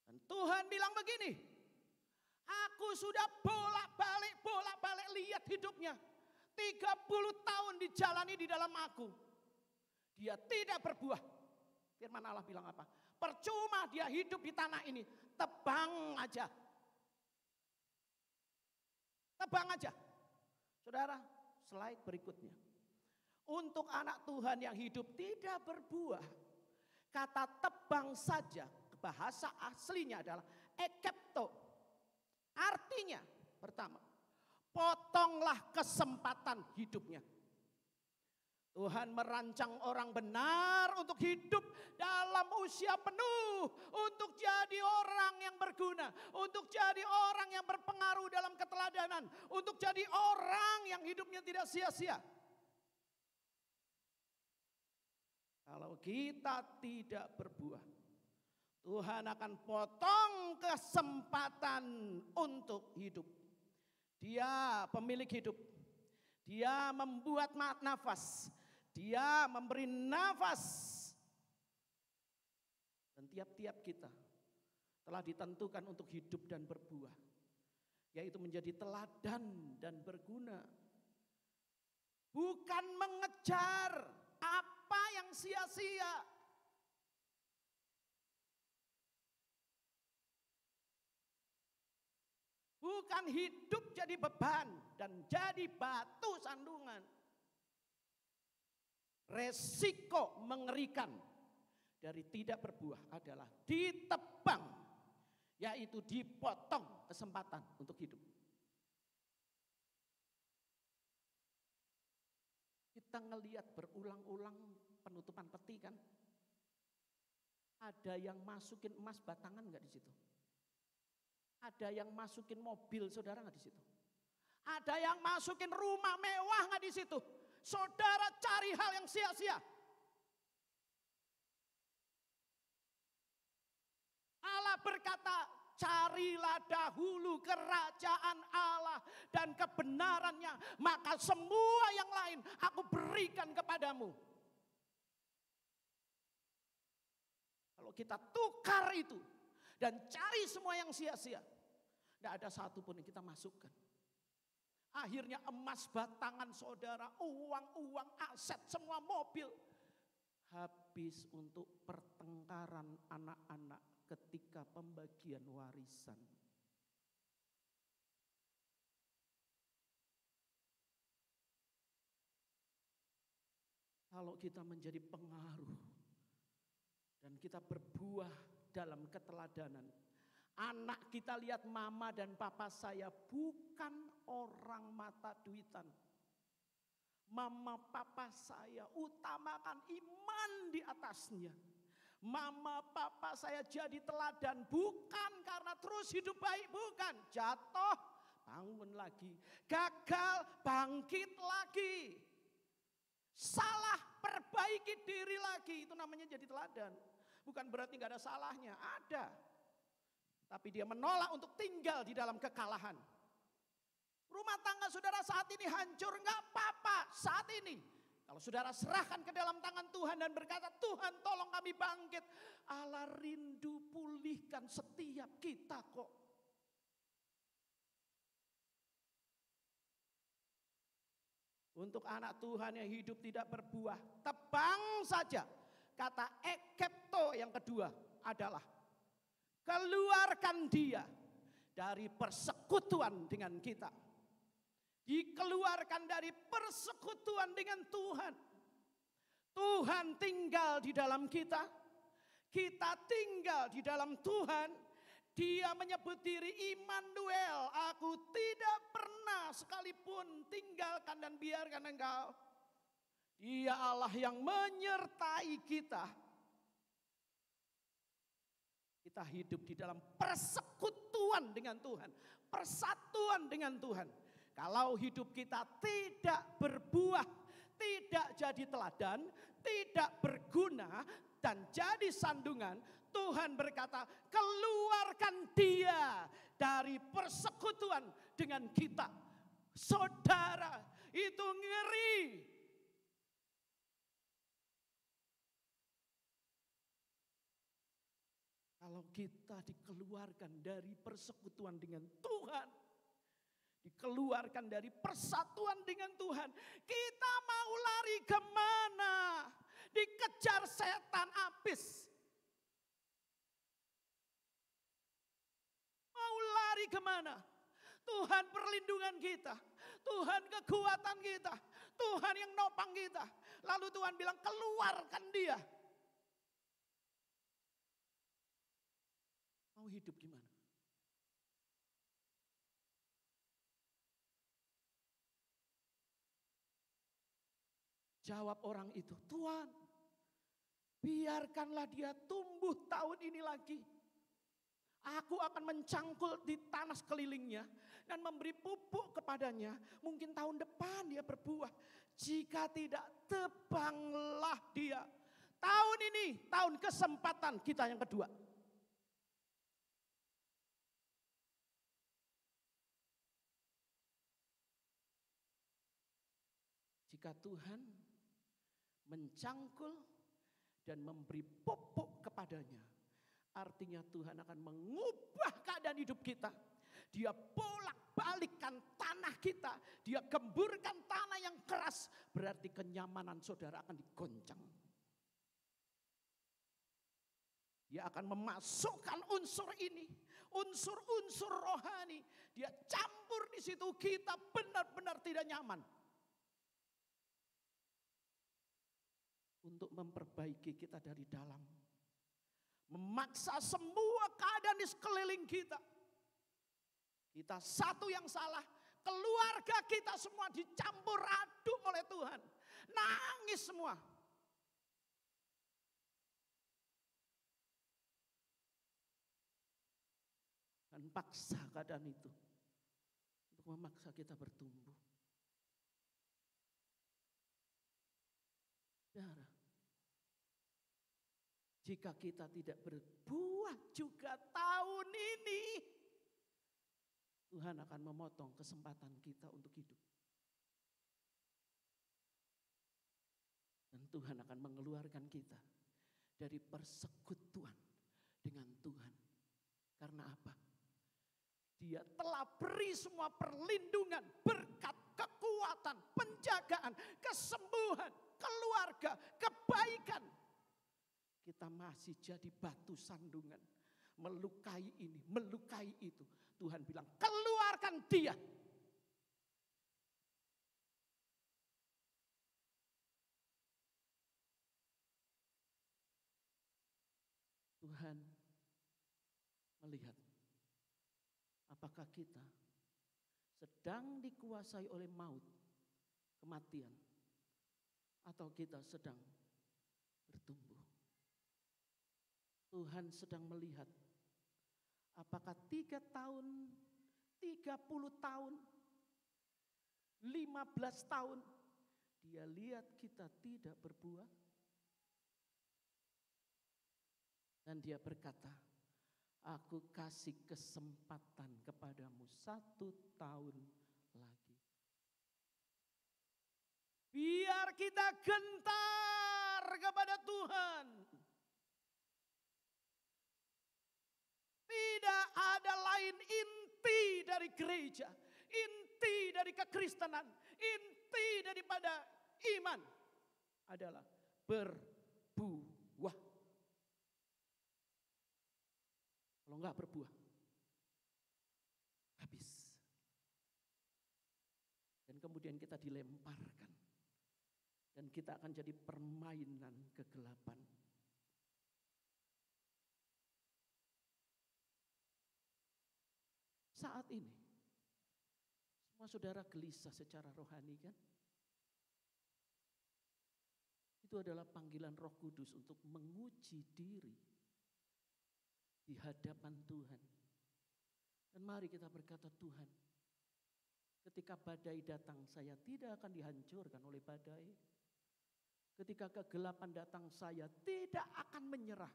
Dan Tuhan bilang begini, aku sudah bolak-balik lihat hidupnya. 30 tahun dijalani di dalam aku. Dia tidak berbuah. Firman Allah bilang apa? Percuma dia hidup di tanah ini. Tebang aja. Tebang aja. Saudara, slide berikutnya. Untuk anak Tuhan yang hidup tidak berbuah. Kata tebang saja, bahasa aslinya adalah ekepto. Artinya, pertama, potonglah kesempatan hidupnya. Tuhan merancang orang benar untuk hidup dalam usia penuh. Untuk jadi orang yang berguna. Untuk jadi orang yang berpengaruh dalam keteladanan. Untuk jadi orang yang hidupnya tidak sia-sia. Kalau kita tidak berbuah, Tuhan akan potong kesempatan untuk hidup. Dia pemilik hidup. Dia membuat nafas. Dia memberi nafas. Dan tiap-tiap kita telah ditentukan untuk hidup dan berbuah. Yaitu menjadi teladan dan berguna. Bukan mengejar apa yang sia-sia. Bukan hidup jadi beban dan jadi batu sandungan. Resiko mengerikan dari tidak berbuah adalah ditebang, yaitu dipotong kesempatan untuk hidup. Kita ngelihat berulang-ulang penutupan peti kan. Ada yang masukin emas batangan enggak di situ? Ada yang masukin mobil saudara nggak di situ? Ada yang masukin rumah mewah nggak di situ? Saudara cari hal yang sia-sia. Allah berkata, carilah dahulu kerajaan Allah dan kebenarannya, maka semua yang lain aku berikan kepadamu. Kalau kita tukar itu dan cari semua yang sia-sia, tidak ada satupun yang kita masukkan. Akhirnya emas batangan saudara, uang-uang, aset, semua mobil. Habis untuk pertengkaran anak-anak ketika pembagian warisan. Kalau kita menjadi pengaruh dan kita berbuah dalam keteladanan. Anak kita lihat mama dan papa saya bukan orang mata duitan. Mama papa saya utamakan iman di atasnya. Mama papa saya jadi teladan bukan karena terus hidup baik, bukan. Jatuh, bangun lagi. Gagal, bangkit lagi. Salah, perbaiki diri lagi. Itu namanya jadi teladan. Bukan berarti gak ada salahnya, ada. Tapi dia menolak untuk tinggal di dalam kekalahan. Rumah tangga saudara saat ini hancur, gak apa-apa saat ini. Kalau saudara serahkan ke dalam tangan Tuhan dan berkata, Tuhan tolong kami bangkit. Allah rindu pulihkan setiap kita kok. Untuk anak Tuhan yang hidup tidak berbuah, tebang saja. Kata ekepto yang kedua adalah keluarkan dia dari persekutuan dengan kita. Dikeluarkan dari persekutuan dengan Tuhan. Tuhan tinggal di dalam kita. kita tinggal di dalam Tuhan, Dia menyebut diri Immanuel, aku tidak pernah sekalipun tinggalkan dan biarkan engkau. Dia Allah yang menyertai kita. Kita hidup di dalam persekutuan dengan Tuhan, persatuan dengan Tuhan. Kalau hidup kita tidak berbuah, tidak jadi teladan, tidak berguna, dan jadi sandungan, Tuhan berkata, keluarkan dia dari persekutuan dengan kita. Saudara, itu ngeri. Kalau kita dikeluarkan dari persekutuan dengan Tuhan, dikeluarkan dari persatuan dengan Tuhan, kita mau lari kemana? Dikejar setan habis. Mau lari kemana? Tuhan perlindungan kita, Tuhan kekuatan kita, Tuhan yang nopang kita. Lalu Tuhan bilang, keluarkan dia. Mau hidup gimana? Jawab orang itu, Tuhan, biarkanlah dia tumbuh tahun ini lagi. Aku akan mencangkul di tanah sekelilingnya dan memberi pupuk kepadanya. Mungkin tahun depan dia berbuah. Jika tidak, tebanglah dia. Tahun ini, tahun kesempatan kita yang kedua. Jika Tuhan mencangkul dan memberi pupuk kepadanya, artinya Tuhan akan mengubah keadaan hidup kita. Dia bolak-balikkan tanah kita, dia gemburkan tanah yang keras, berarti kenyamanan saudara akan digoncang. Dia akan memasukkan unsur ini, unsur-unsur rohani, dia campur di situ, kita benar-benar tidak nyaman. Untuk memperbaiki kita dari dalam. Memaksa semua keadaan di sekeliling kita. Kita satu yang salah. Keluarga kita semua dicampur aduk oleh Tuhan. Nangis semua. Dan paksa keadaan itu. Untuk memaksa kita bertumbuh. Saudara, jika kita tidak berbuah juga tahun ini, Tuhan akan memotong kesempatan kita untuk hidup. Dan Tuhan akan mengeluarkan kita dari persekutuan dengan Tuhan. Karena apa? Dia telah beri semua perlindungan, berkat, kekuatan, penjagaan, kesembuhan, keluarga, kebaikan. Kita masih jadi batu sandungan. Melukai ini, melukai itu. Tuhan bilang, keluarkan dia. Tuhan melihat apakah kita sedang dikuasai oleh maut, kematian, atau kita sedang bertumbuh. Tuhan sedang melihat apakah 3 tahun, 30 tahun, 15 tahun, dia lihat kita tidak berbuah. Dan dia berkata, aku kasih kesempatan kepadamu 1 tahun lagi. Biar kita gentar kepada Tuhan. Tidak ada lain inti dari gereja, inti dari kekristenan, inti daripada iman adalah berbuah. Kalau enggak berbuah, habis. Dan kemudian kita dilemparkan. Dan kita akan jadi permainan kegelapan. Saat ini, semua saudara gelisah secara rohani kan? Itu adalah panggilan Roh Kudus untuk menguji diri di hadapan Tuhan. Dan mari kita berkata, Tuhan, ketika badai datang, saya tidak akan dihancurkan oleh badai. Ketika kegelapan datang, saya tidak akan menyerah.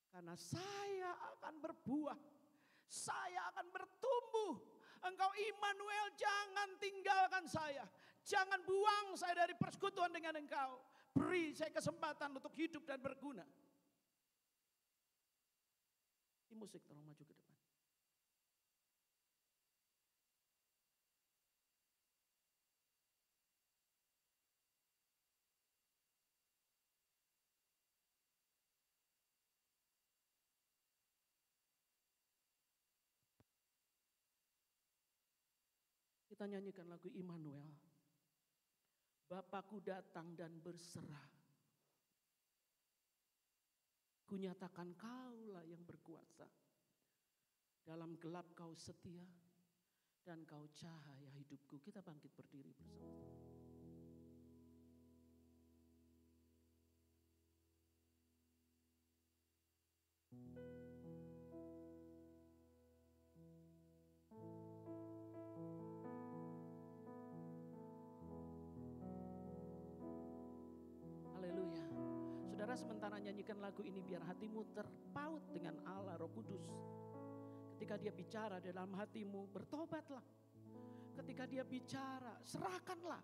Karena saya akan berbuah, saya akan bertumbuh. Engkau Immanuel, jangan tinggalkan saya. Jangan buang saya dari persekutuan dengan Engkau. Beri saya kesempatan untuk hidup dan berguna. Tim musik tolong maju ke depan. Kita nyanyikan lagu Immanuel. Bapakku datang dan berserah. Kunyatakan Kaulah yang berkuasa. Dalam gelap Kau setia dan Kau cahaya hidupku. Kita bangkit berdiri bersama-sama. Saudara sementara nyanyikan lagu ini biar hatimu terpaut dengan Allah Roh Kudus. Ketika Dia bicara dalam hatimu, bertobatlah. Ketika Dia bicara, serahkanlah.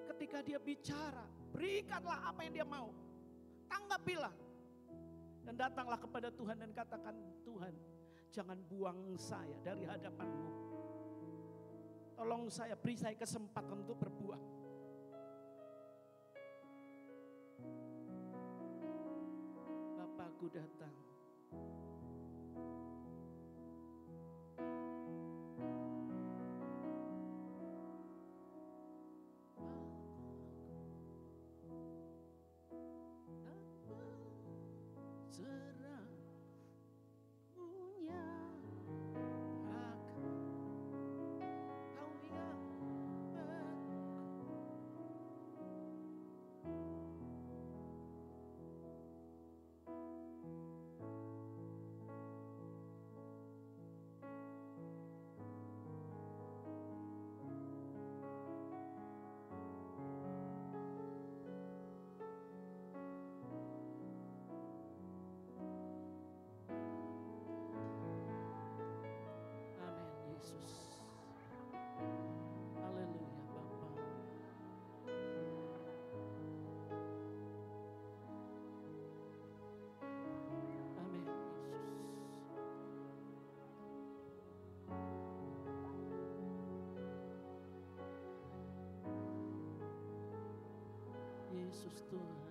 Ketika Dia bicara, berikanlah apa yang Dia mau. Tanggapilah. Dan datanglah kepada Tuhan dan katakan, Tuhan, jangan buang saya dari hadapan-Mu. Tolong saya, beri saya kesempatan untuk berbuah. Aku datang. Serah punya hak. Kau yang Yesus. Haleluya Bapa. Amin Yesus. Yesus Tuhan.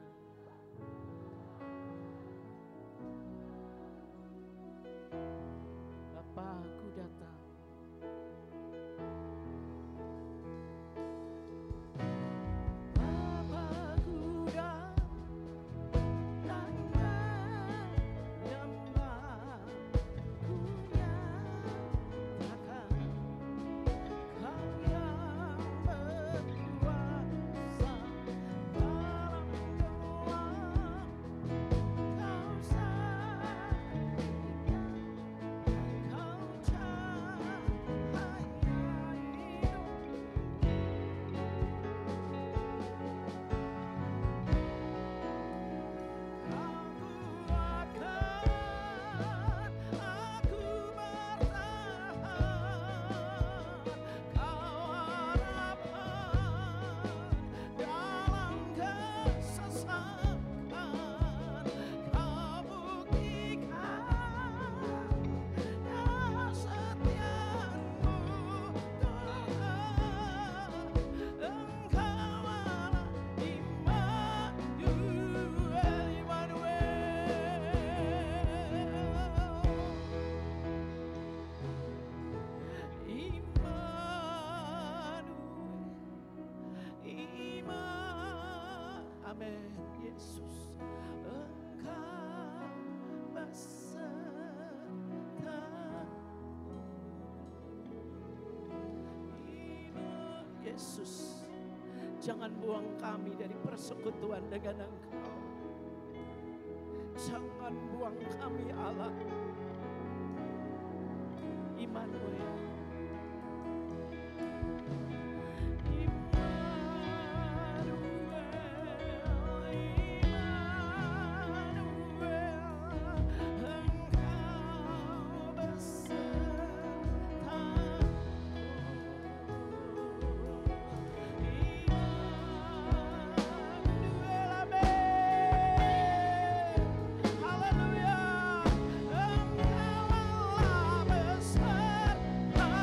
Bapakku datang. Dalam Yesus, jangan buang kami dari persekutuan dengan Engkau. Jangan buang kami Allah. Immanuel. Haleluya, Engkau Allah beserta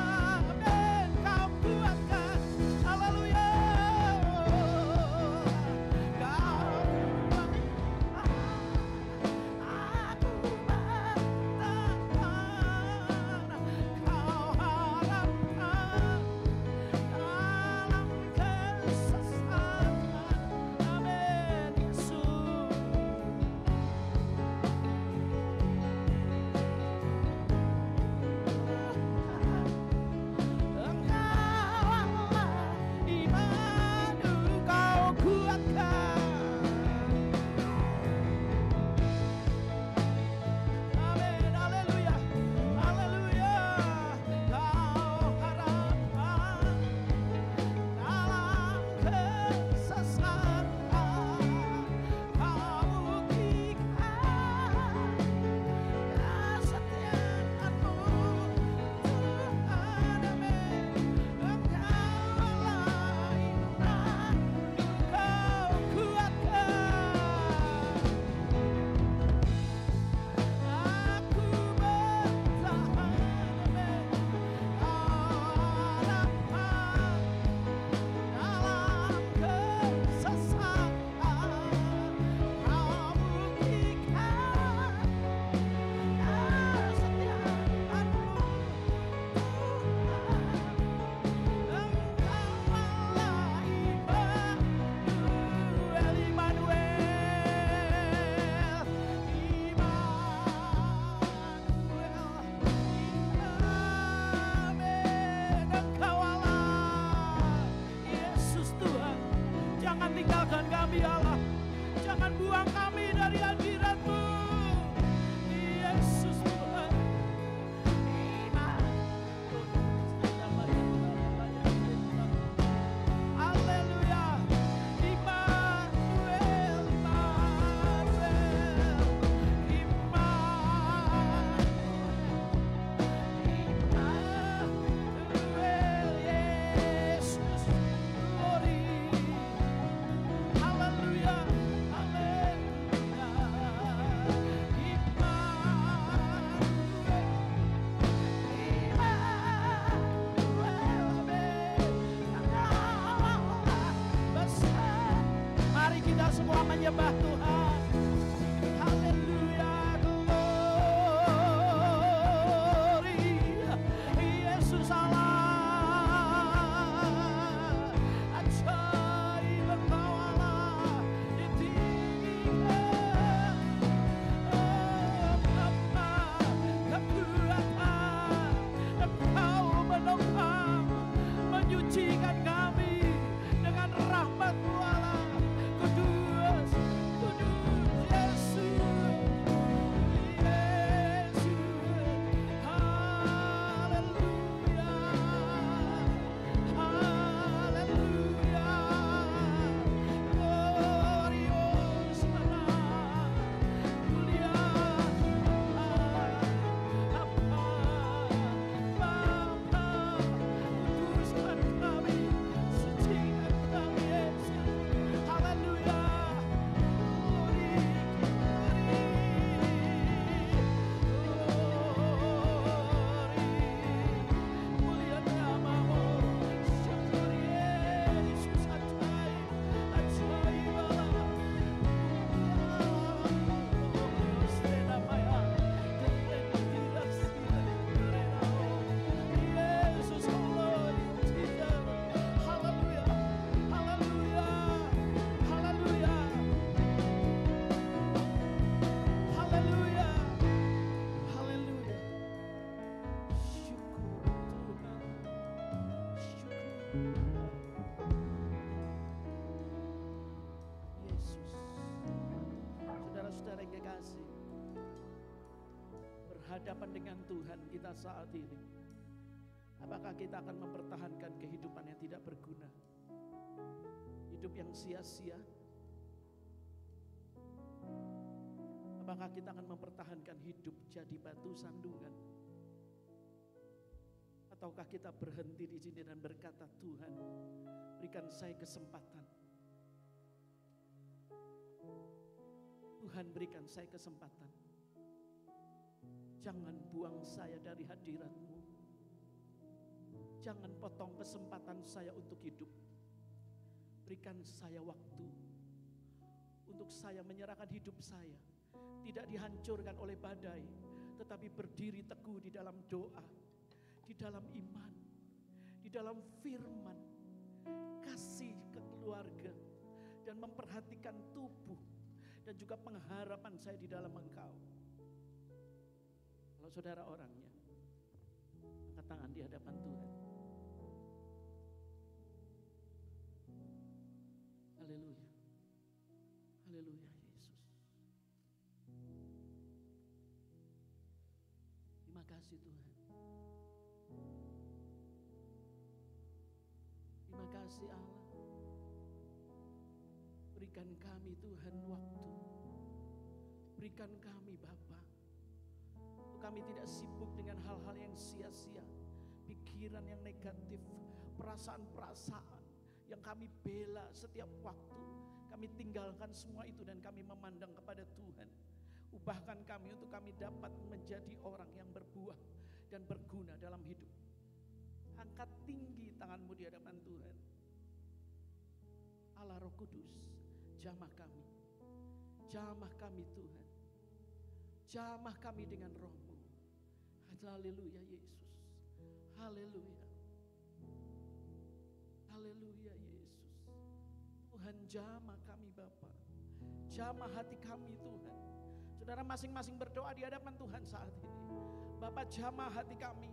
berhadapan dengan Tuhan kita saat ini, apakah kita akan mempertahankan kehidupan yang tidak berguna? Hidup yang sia-sia? Apakah kita akan mempertahankan hidup jadi batu sandungan? Ataukah kita berhenti di sini dan berkata, Tuhan, berikan saya kesempatan. Tuhan, berikan saya kesempatan. Jangan buang saya dari hadirat-Mu. Jangan potong kesempatan saya untuk hidup. Berikan saya waktu untuk saya menyerahkan hidup saya. Tidak dihancurkan oleh badai, tetapi berdiri teguh di dalam doa, di dalam iman, di dalam firman, kasih ke keluarga, dan memperhatikan tubuh, dan juga pengharapan saya di dalam Engkau. Kalau saudara orangnya, angkat tangan di hadapan Tuhan. Haleluya. Haleluya Yesus. Terima kasih Tuhan. Terima kasih Allah. Berikan kami Tuhan waktu. Berikan kami Bapa. Kami tidak sibuk dengan hal-hal yang sia-sia, pikiran yang negatif, perasaan-perasaan yang kami bela setiap waktu. Kami tinggalkan semua itu dan kami memandang kepada Tuhan. Ubahkan kami untuk kami dapat menjadi orang yang berbuah dan berguna dalam hidup. Angkat tinggi tanganmu di hadapan Tuhan. Allah Roh Kudus, jamah kami. Jamah kami Tuhan. Jamah kami dengan Roh-Mu. Haleluya Yesus. Haleluya. Haleluya Yesus. Tuhan, jamah kami Bapa. Jamah hati kami Tuhan. Saudara masing-masing berdoa di hadapan Tuhan saat ini. Bapa, jamah hati kami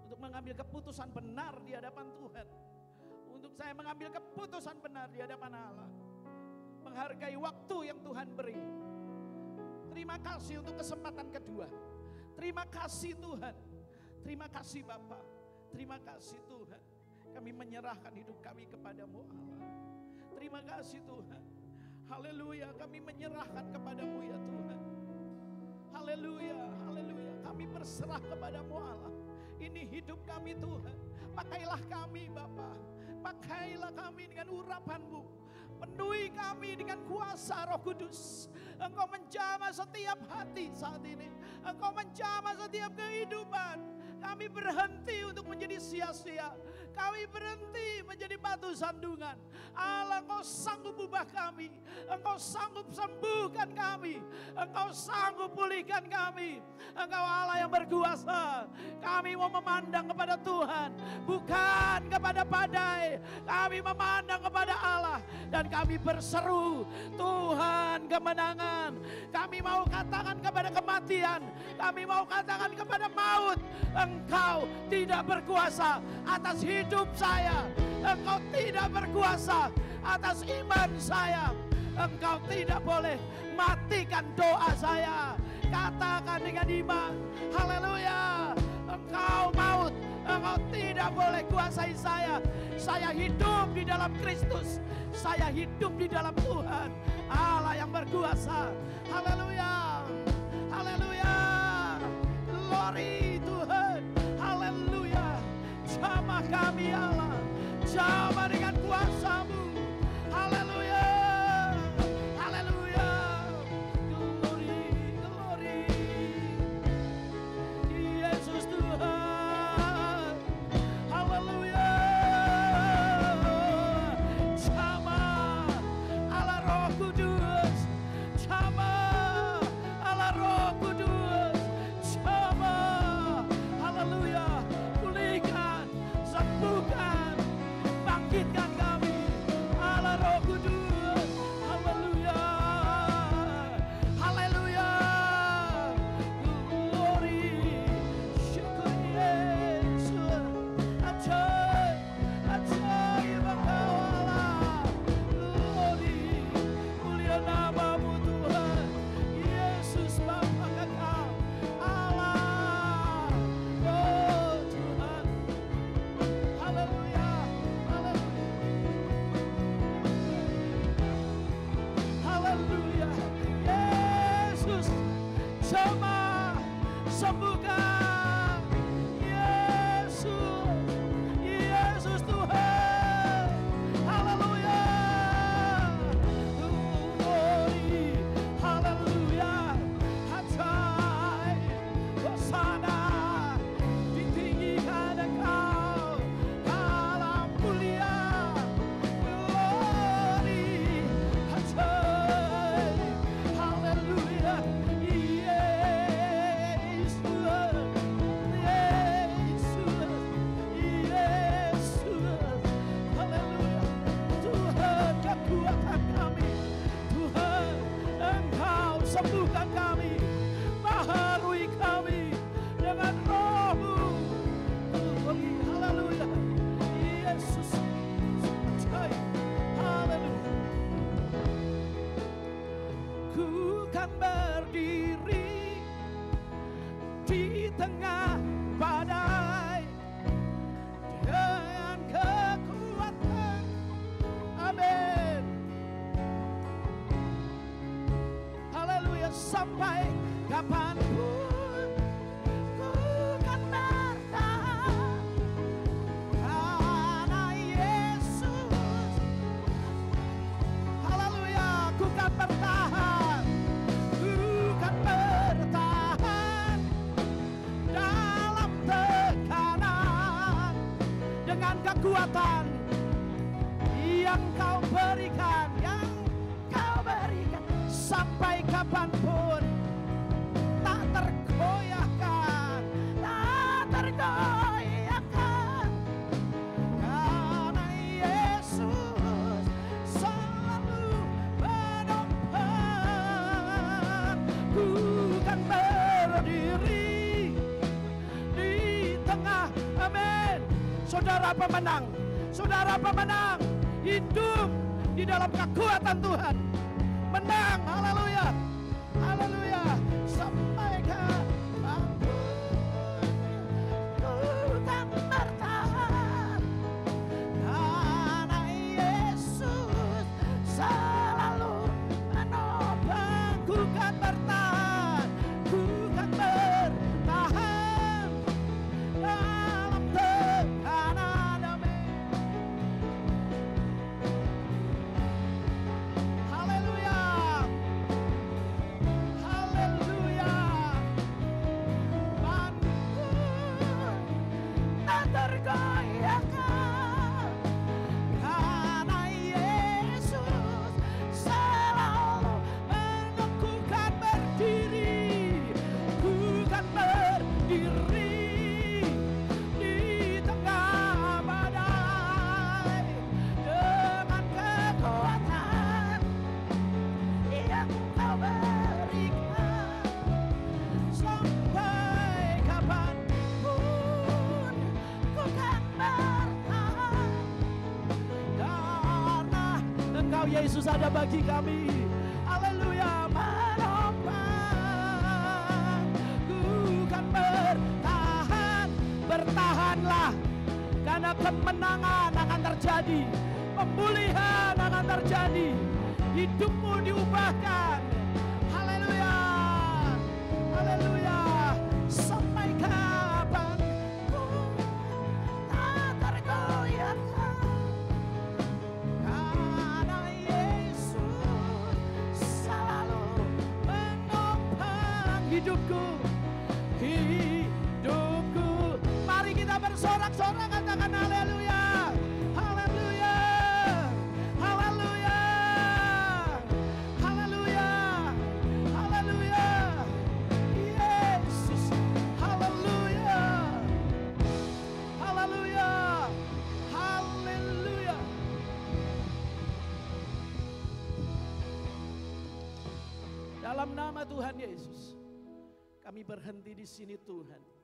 untuk mengambil keputusan benar di hadapan Tuhan. Untuk saya mengambil keputusan benar di hadapan Allah. Menghargai waktu yang Tuhan beri. Terima kasih untuk kesempatan kedua. Terima kasih Tuhan. Terima kasih Bapa. Terima kasih Tuhan. Kami menyerahkan hidup kami kepadamu Allah. Terima kasih Tuhan. Haleluya, kami menyerahkan kepadamu ya Tuhan. Haleluya, haleluya. Kami berserah kepadamu Allah. Ini hidup kami Tuhan. Pakailah kami Bapa. Pakailah kami dengan urapan-Mu. Penuhi kami dengan kuasa Roh Kudus. Engkau menjamah setiap hati saat ini. Engkau menjamah setiap kehidupan. Kami berhenti untuk menjadi sia-sia. Kami berhenti menjadi batu sandungan. Allah, Engkau sanggup ubah kami. Engkau sanggup sembuhkan kami. Engkau sanggup pulihkan kami. Engkau Allah yang berkuasa. Kami mau memandang kepada Tuhan, bukan kepada badai. Kami memandang kepada Allah. Dan kami berseru, Tuhan kemenangan. Kami mau katakan kepada kematian. Kami mau katakan kepada maut, Engkau tidak berkuasa atas hidup saya. Engkau tidak berkuasa atas iman saya. Engkau tidak boleh matikan doa saya. Katakan dengan iman, haleluya. Engkau maut, engkau tidak boleh kuasai saya. Saya hidup di dalam Kristus. Saya hidup di dalam Tuhan, Allah yang berkuasa. Haleluya, haleluya. Glory Tuhan, haleluya. Jamah kami Allah, jamah dengan kuasa-Mu. Haleluya, haleluya. Glory, glory. Yesus Tuhan, haleluya. Jamah Allah Roh Kudus, jamah sembuhkan. Yesus, Yesus Tuhan. Haleluya. Glory, haleluya. Hatai, Hosana, ditinggikan Engkau, alam mulia. Glory, hatai, haleluya. Yesus, Yesus, haleluya. Tuhan kekuatan kami, Tuhan Engkau sembuhkan kami, baharui kami dengan Roh-Mu. Glory, haleluya. Yesus, haleluya. Ku kan berdiri di tengah badai dengan kekuatan. Amin. Haleluya. Sampai kapanpun ku kan bertahan karena Yesus. Haleluya. Ku kan bertahan. Ku kan bertahan dalam tekanan dengan kekuatan yang Kau berikan, yang Kau berikan. Sampai kapanpun tak tergoyahkan, tak tergoyahkan. Karena Yesus selalu menopang. Ku kan berdiri di tengah. Amin. Saudara pemenang, saudara pemenang, hidup di dalam kekuatan Tuhan. Menang, haleluya, haleluya. Sampai kapanpun ku kan bertahan karena Yesus selalu menopang. Ku kan bertahan, ku kan bertahan dalam tekanan. Amin. Haleluya, haleluya. Manapun tak tergoyahkan karena Yesus selalu meneguhkan berdiri. Ku kan berdiri di tengah badai dengan kekuatan yang Kau berikan. Sampai kapanpun ku kan bertahan karena Engkau Yesus ada bagi kami. Haleluya, menopang. Ku kan bertahan, bertahanlah karena kemenangan akan terjadi, pemulihan akan terjadi, hidupmu diubahkan. Haleluya, haleluya. Sampai kapanpun tak tergoyahkan karena Yesus selalu menopang hidupku, hidupku. Mari kita bersorak-sorak, katakan haleluya, haleluya, haleluya, haleluya, haleluya. Yesus, haleluya, haleluya, haleluya. Dalam nama Tuhan Yesus, kami berhenti di sini Tuhan.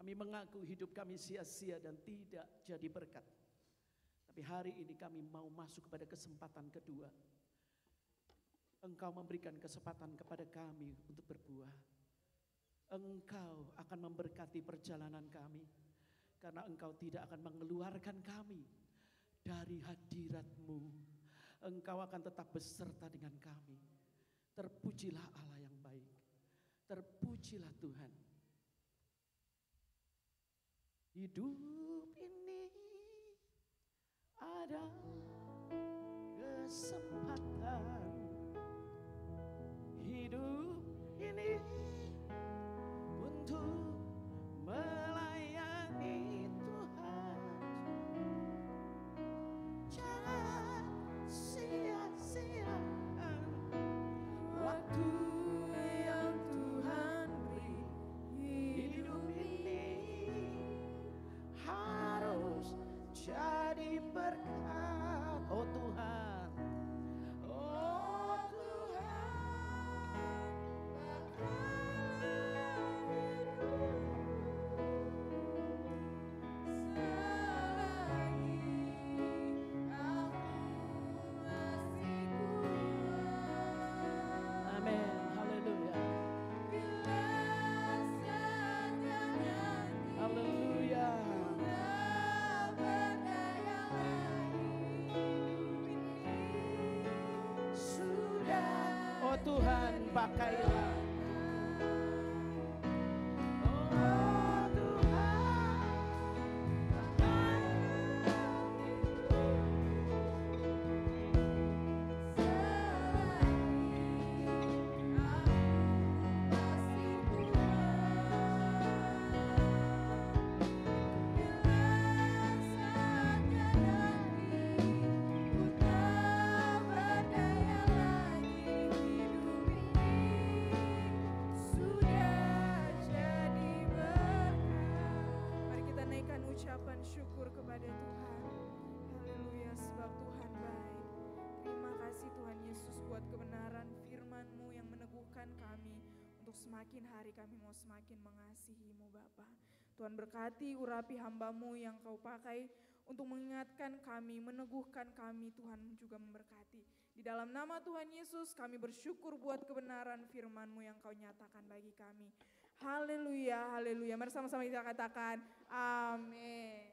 Kami mengaku hidup kami sia-sia dan tidak jadi berkat. Tapi hari ini kami mau masuk kepada kesempatan kedua. Engkau memberikan kesempatan kepada kami untuk berbuah. Engkau akan memberkati perjalanan kami. Karena Engkau tidak akan mengeluarkan kami dari hadirat-Mu. Engkau akan tetap beserta dengan kami. Terpujilah Allah yang baik. Terpujilah Pujilah Tuhan. Hidup ini ada kesempatan. Hidup ini untuk melayani Tuhan. Jangan sia-siakan waktu yang Tuhan beri. Hidup ini harus jadi berkat. Oh Tuhan, oh Tuhan, amin, haleluya, haleluya. Sudah, oh Tuhan, pakailah. Oh Tuhan, Mari kita naikkan ucapan syukur kepada Tuhan. Haleluya, sebab Tuhan baik. Terima kasih Tuhan Yesus buat kebenaran firman-Mu yang meneguhkan kami untuk semakin hari kami mau semakin mengasihi-Mu Bapa. Tuhan berkati urapi hamba-Mu yang Kau pakai untuk mengingatkan kami, meneguhkan kami. Tuhan juga memberkati. Di dalam nama Tuhan Yesus kami bersyukur buat kebenaran firman-Mu yang Kau nyatakan bagi kami. Haleluya, haleluya. Mari sama-sama kita katakan amin.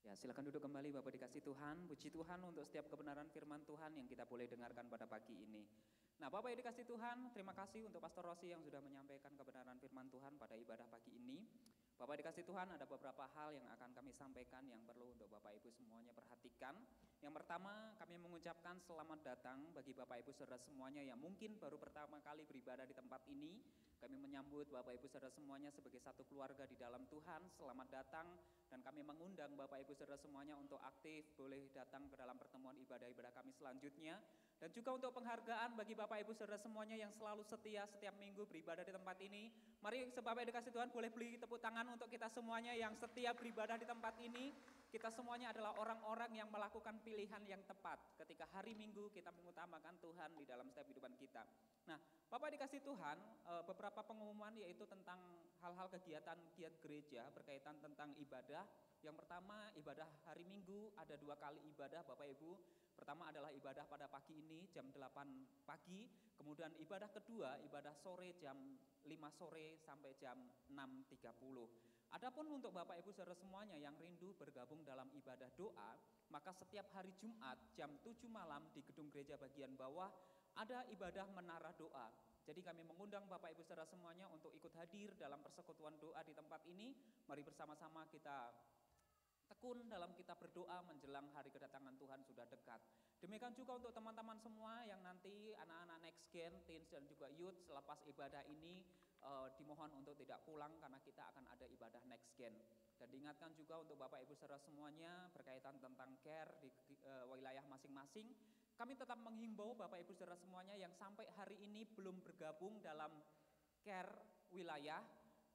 Ya, silakan duduk kembali Bapak dikasih Tuhan. Puji Tuhan untuk setiap kebenaran firman Tuhan yang kita boleh dengarkan pada pagi ini. Nah, Bapak yang dikasih Tuhan, terima kasih untuk Pastor Rosi yang sudah menyampaikan kebenaran firman Tuhan pada ibadah pagi ini. Bapak dikasih Tuhan, ada beberapa hal yang akan kami sampaikan yang perlu untuk Bapak Ibu semuanya perhatikan. Yang pertama, kami mengucapkan selamat datang bagi Bapak Ibu saudara semuanya yang mungkin baru pertama kali beribadah di tempat ini. Kami menyambut Bapak Ibu saudara semuanya sebagai satu keluarga di dalam Tuhan. Selamat datang, dan kami mengundang Bapak Ibu saudara semuanya untuk aktif boleh datang ke dalam pertemuan ibadah-ibadah kami selanjutnya. Dan juga untuk penghargaan bagi Bapak Ibu saudara semuanya yang selalu setia setiap minggu beribadah di tempat ini. Mari Bapak dikasih Tuhan boleh beri tepuk tangan untuk kita semuanya yang setia beribadah di tempat ini. Kita semuanya adalah orang-orang yang melakukan pilihan yang tepat ketika hari Minggu kita mengutamakan Tuhan di dalam setiap kehidupan kita. Nah, Bapak dikasih Tuhan, beberapa pengumuman yaitu tentang hal-hal kegiatan gereja berkaitan tentang ibadah. Yang pertama, ibadah hari Minggu ada 2 kali ibadah Bapak Ibu. Pertama adalah ibadah pada pagi ini jam 8 pagi, kemudian ibadah kedua, ibadah sore jam 5 sore sampai jam 6.30. Adapun untuk Bapak Ibu saudara semuanya yang rindu bergabung dalam ibadah doa, maka setiap hari Jumat jam 7 malam di gedung gereja bagian bawah ada ibadah menara doa. Jadi kami mengundang Bapak Ibu saudara semuanya untuk ikut hadir dalam persekutuan doa di tempat ini. Mari bersama-sama kita tekun dalam kita berdoa menjelang hari kedatangan Tuhan sudah dekat. Demikian juga untuk teman-teman semua yang nanti anak-anak next gen, teens dan juga youth selepas ibadah ini dimohon untuk tidak pulang karena kita akan ada ibadah next gen. Dan diingatkan juga untuk Bapak Ibu saudara semuanya berkaitan tentang care di wilayah masing-masing. Kami tetap menghimbau Bapak Ibu saudara semuanya yang sampai hari ini belum bergabung dalam care wilayah,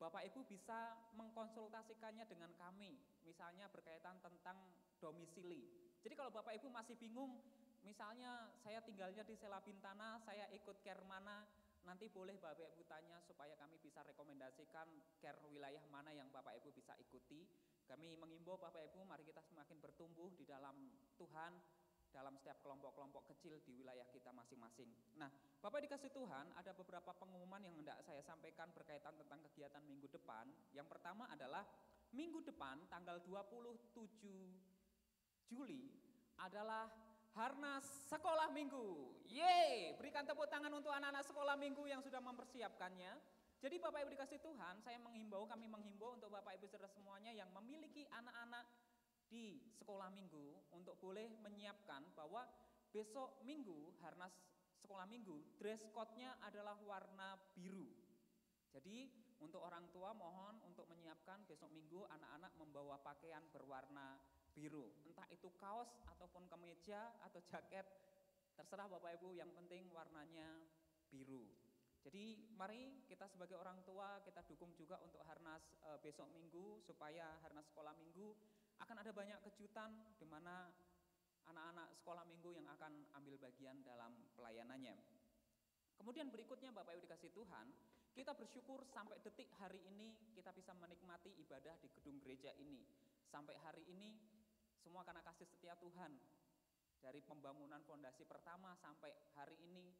Bapak Ibu bisa mengkonsultasikannya dengan kami, misalnya berkaitan tentang domisili. Jadi kalau Bapak Ibu masih bingung, misalnya saya tinggalnya di Sela Bintana, saya ikut care mana, nanti boleh Bapak Ibu tanya supaya kami bisa rekomendasikan care wilayah mana yang Bapak Ibu bisa ikuti. Kami mengimbau Bapak Ibu, mari kita semakin bertumbuh di dalam Tuhan, dalam setiap kelompok-kelompok kecil di wilayah kita masing-masing. Nah, Bapak dikasih Tuhan, ada beberapa pengumuman yang hendak saya sampaikan berkaitan tentang kegiatan minggu depan. Yang pertama adalah minggu depan tanggal 27 Juli adalah Harnas Sekolah Minggu. Yeay, berikan tepuk tangan untuk anak-anak sekolah minggu yang sudah mempersiapkannya. Jadi Bapak Ibu dikasih Tuhan, kami menghimbau untuk Bapak Ibu saudara semuanya yang memiliki anak-anak di sekolah minggu untuk boleh menyiapkan bahwa besok minggu, Harnas Sekolah Minggu, dress code-nya adalah warna biru. Jadi untuk orang tua mohon untuk menyiapkan besok minggu anak-anak membawa pakaian berwarna biru. Entah itu kaos ataupun kemeja atau jaket, terserah Bapak Ibu, yang penting warnanya biru. Jadi mari kita sebagai orang tua kita dukung juga untuk Harnas besok minggu, supaya Harnas Sekolah Minggu akan ada banyak kejutan di mana anak-anak sekolah minggu yang akan ambil bagian dalam pelayanannya. Kemudian berikutnya Bapak Ibu dikasih Tuhan, kita bersyukur sampai detik hari ini kita bisa menikmati ibadah di gedung gereja ini. Sampai hari ini semua karena kasih setia Tuhan. Dari pembangunan fondasi pertama sampai hari ini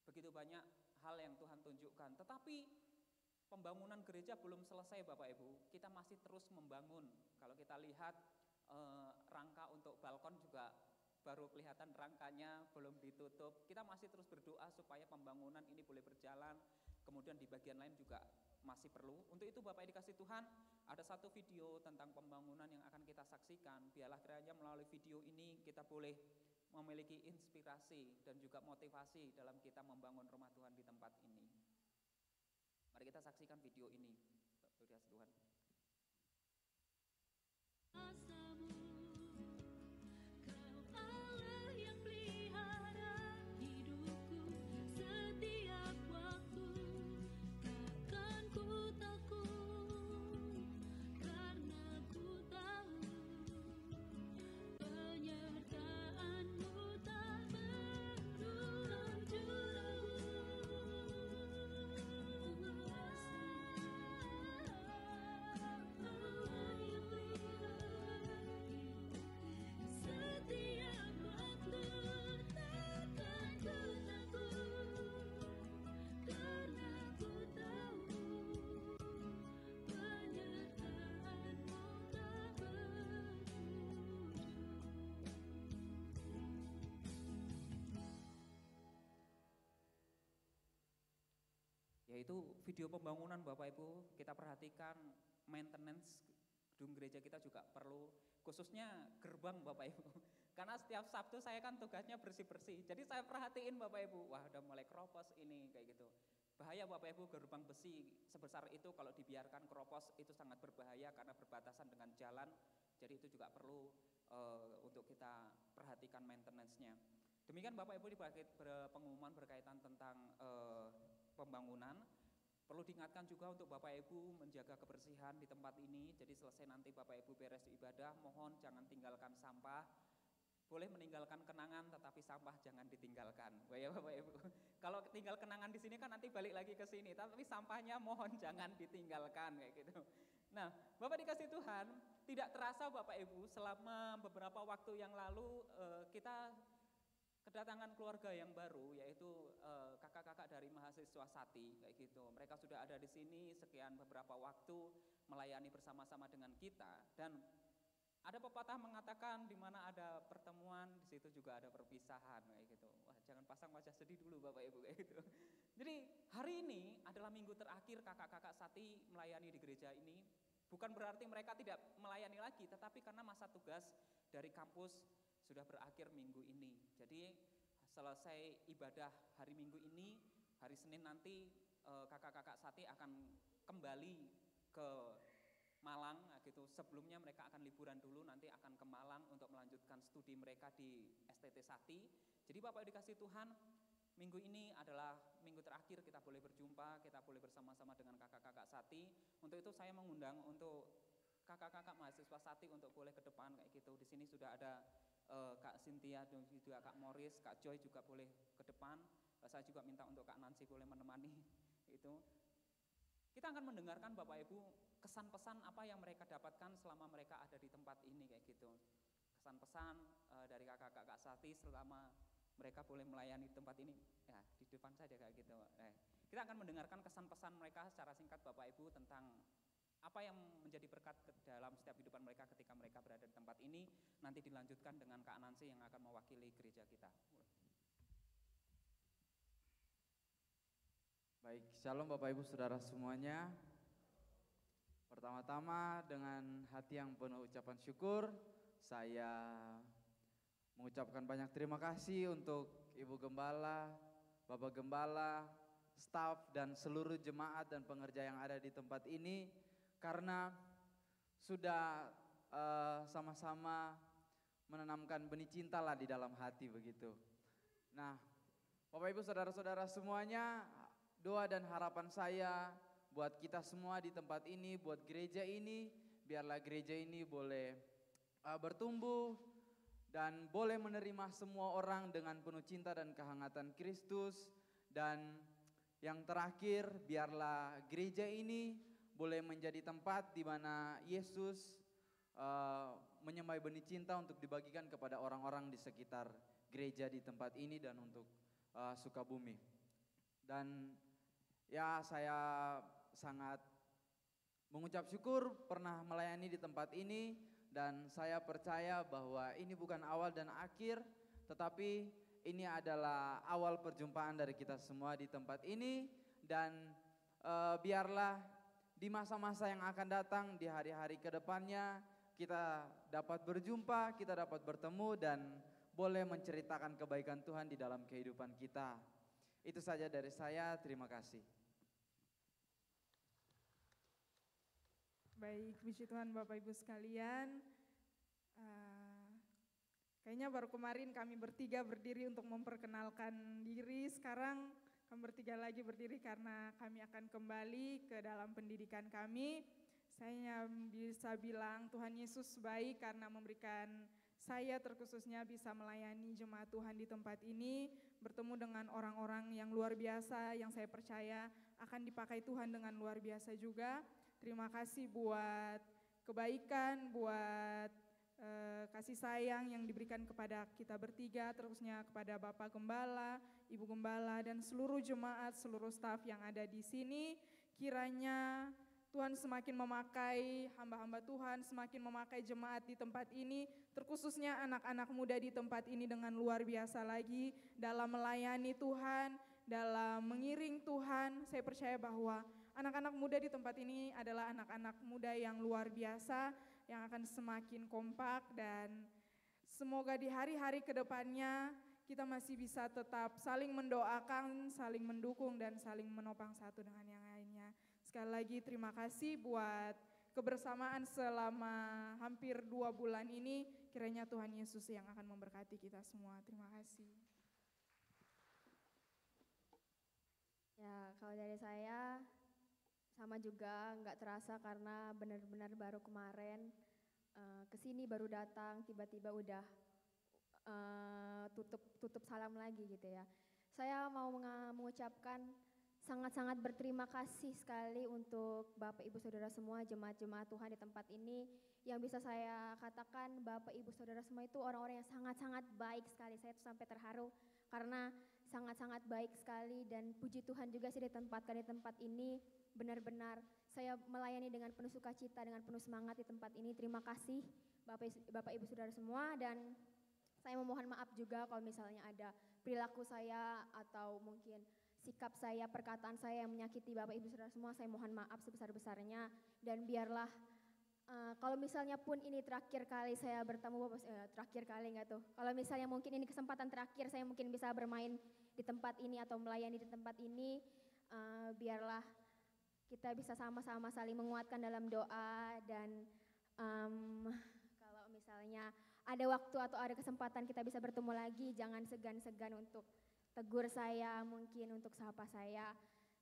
begitu banyak hal yang Tuhan tunjukkan. Tetapi pembangunan gereja belum selesai Bapak Ibu. Kita masih terus membangun. Kalau kita lihat rangka untuk balkon juga baru kelihatan rangkanya belum ditutup. Kita masih terus berdoa supaya pembangunan ini boleh berjalan. Kemudian di bagian lain juga masih perlu. Untuk itu Bapak dikasih Tuhan, ada satu video tentang pembangunan yang akan kita saksikan. Biarlah kiranya melalui video ini kita boleh memiliki inspirasi dan juga motivasi dalam kita membangun rumah Tuhan di tempat ini. Mari kita saksikan video ini. Bapak dikasih Tuhan. Yaitu video pembangunan Bapak Ibu, kita perhatikan maintenance gedung gereja kita juga perlu, khususnya gerbang Bapak Ibu. Karena setiap Sabtu saya kan tugasnya bersih-bersih, jadi saya perhatiin Bapak Ibu, wah udah mulai keropos ini kayak gitu. Bahaya Bapak Ibu, gerbang besi sebesar itu kalau dibiarkan keropos itu sangat berbahaya karena berbatasan dengan jalan. Jadi itu juga perlu untuk kita perhatikan maintenance-nya. Demikian Bapak Ibu di pengumuman berkaitan tentang pembangunan. Perlu diingatkan juga untuk Bapak Ibu menjaga kebersihan di tempat ini. Jadi selesai nanti Bapak Ibu beres ibadah, mohon jangan tinggalkan sampah. Boleh meninggalkan kenangan, tetapi sampah jangan ditinggalkan. Wah ya Bapak Ibu. Kalau tinggal kenangan di sini kan nanti balik lagi ke sini, tapi sampahnya mohon jangan ditinggalkan kayak gitu. Nah, Bapak dikasih Tuhan, tidak terasa Bapak Ibu, selama beberapa waktu yang lalu kita kedatangan keluarga yang baru, yaitu kakak-kakak dari mahasiswa Sati kayak gitu. Mereka sudah ada di sini sekian beberapa waktu melayani bersama-sama dengan kita, dan ada pepatah mengatakan di mana ada pertemuan di situ juga ada perpisahan kayak gitu. Wah, jangan pasang wajah sedih dulu Bapak Ibu kayak gitu. Jadi hari ini adalah minggu terakhir kakak-kakak Sati melayani di gereja ini. Bukan berarti mereka tidak melayani lagi, tetapi karena masa tugas dari kampus sudah berakhir minggu ini. Jadi selesai ibadah hari Minggu ini, hari Senin nanti kakak-kakak Sati akan kembali ke Malang gitu. Sebelumnya mereka akan liburan dulu, nanti akan ke Malang untuk melanjutkan studi mereka di STT Sati. Jadi Bapak dikasih Tuhan, minggu ini adalah minggu terakhir kita boleh berjumpa, kita boleh bersama-sama dengan kakak-kakak Sati. Untuk itu saya mengundang untuk kakak-kakak mahasiswa Sati untuk boleh ke depan kayak gitu. Di sini sudah ada Kak Cynthia dan juga Kak Morris, Kak Joy juga boleh ke depan. Saya juga minta untuk Kak Nancy boleh menemani itu. Kita akan mendengarkan Bapak Ibu kesan pesan apa yang mereka dapatkan selama mereka ada di tempat ini kayak gitu. Kesan pesan dari kakak-kakak Sati selama mereka boleh melayani tempat ini. Ya, di depan saja kayak gitu. Kita akan mendengarkan kesan pesan mereka secara singkat Bapak Ibu tentang apa yang menjadi berkat ke dalam setiap kehidupan mereka ketika mereka berada di tempat ini, nanti dilanjutkan dengan Kak Nancy yang akan mewakili gereja kita. Baik, shalom Bapak Ibu Saudara semuanya. Pertama-tama dengan hati yang penuh ucapan syukur, saya mengucapkan banyak terima kasih untuk Ibu Gembala, Bapak Gembala, staf dan seluruh jemaat dan pengerja yang ada di tempat ini, karena sudah sama-sama menanamkan benih cinta lah di dalam hati begitu. Nah, Bapak Ibu Saudara-saudara semuanya, doa dan harapan saya buat kita semua di tempat ini, buat gereja ini, biarlah gereja ini boleh bertumbuh dan boleh menerima semua orang dengan penuh cinta dan kehangatan Kristus. Dan yang terakhir, biarlah gereja ini boleh menjadi tempat di mana Yesus menyembah benih cinta untuk dibagikan kepada orang-orang di sekitar gereja di tempat ini dan untuk Sukabumi. Dan ya, saya sangat mengucap syukur pernah melayani di tempat ini, dan saya percaya bahwa ini bukan awal dan akhir, tetapi ini adalah awal perjumpaan dari kita semua di tempat ini. Dan biarlah di masa-masa yang akan datang, di hari-hari kedepannya, kita dapat berjumpa, kita dapat bertemu dan boleh menceritakan kebaikan Tuhan di dalam kehidupan kita. Itu saja dari saya, terima kasih. Baik, puji Tuhan Bapak Ibu sekalian. Kayaknya baru kemarin kami bertiga berdiri untuk memperkenalkan diri. Sekarang kami bertiga lagi berdiri karena kami akan kembali ke dalam pendidikan kami. Saya bisa bilang Tuhan Yesus baik karena memberikan saya terkhususnya bisa melayani jemaat Tuhan di tempat ini, bertemu dengan orang-orang yang luar biasa yang saya percaya akan dipakai Tuhan dengan luar biasa juga. Terima kasih buat kebaikan, buat kasih sayang yang diberikan kepada kita bertiga, terusnya kepada Bapak Gembala, Ibu Gembala, dan seluruh jemaat, seluruh staf yang ada di sini. Kiranya Tuhan semakin memakai hamba-hamba Tuhan, semakin memakai jemaat di tempat ini, terkhususnya anak-anak muda di tempat ini dengan luar biasa lagi dalam melayani Tuhan, dalam mengiring Tuhan. Saya percaya bahwa anak-anak muda di tempat ini adalah anak-anak muda yang luar biasa, yang akan semakin kompak, dan semoga di hari-hari kedepannya kita masih bisa tetap saling mendoakan, saling mendukung, dan saling menopang satu dengan yang lainnya. Sekali lagi terima kasih buat kebersamaan selama hampir 2 bulan ini. Kiranya Tuhan Yesus yang akan memberkati kita semua. Terima kasih. Ya, kalau dari saya sama juga, nggak terasa karena benar-benar baru kemarin kesini baru datang, tiba-tiba udah tutup salam lagi gitu ya. Saya mau mengucapkan sangat-sangat berterima kasih sekali untuk Bapak Ibu Saudara semua, jemaat-jemaat Tuhan di tempat ini. Yang bisa saya katakan Bapak Ibu Saudara semua itu orang-orang yang sangat-sangat baik sekali. Saya tuh sampai terharu karena sangat-sangat baik sekali, dan puji Tuhan juga saya ditempatkan di tempat ini. Benar-benar saya melayani dengan penuh sukacita, dengan penuh semangat di tempat ini. Terima kasih Bapak Ibu Saudara semua, dan saya memohon maaf juga kalau misalnya ada perilaku saya atau mungkin sikap saya, perkataan saya yang menyakiti Bapak Ibu Saudara semua. Saya mohon maaf sebesar-besarnya, dan biarlah kalau misalnya pun ini terakhir kali saya bertemu Bapak, terakhir kali enggak tuh. Kalau misalnya mungkin ini kesempatan terakhir saya mungkin bisa bermain di tempat ini atau melayani di tempat ini, biarlah kita bisa sama-sama saling menguatkan dalam doa, dan kalau misalnya ada waktu atau ada kesempatan kita bisa bertemu lagi, jangan segan-segan untuk tegur saya, mungkin untuk sapa saya.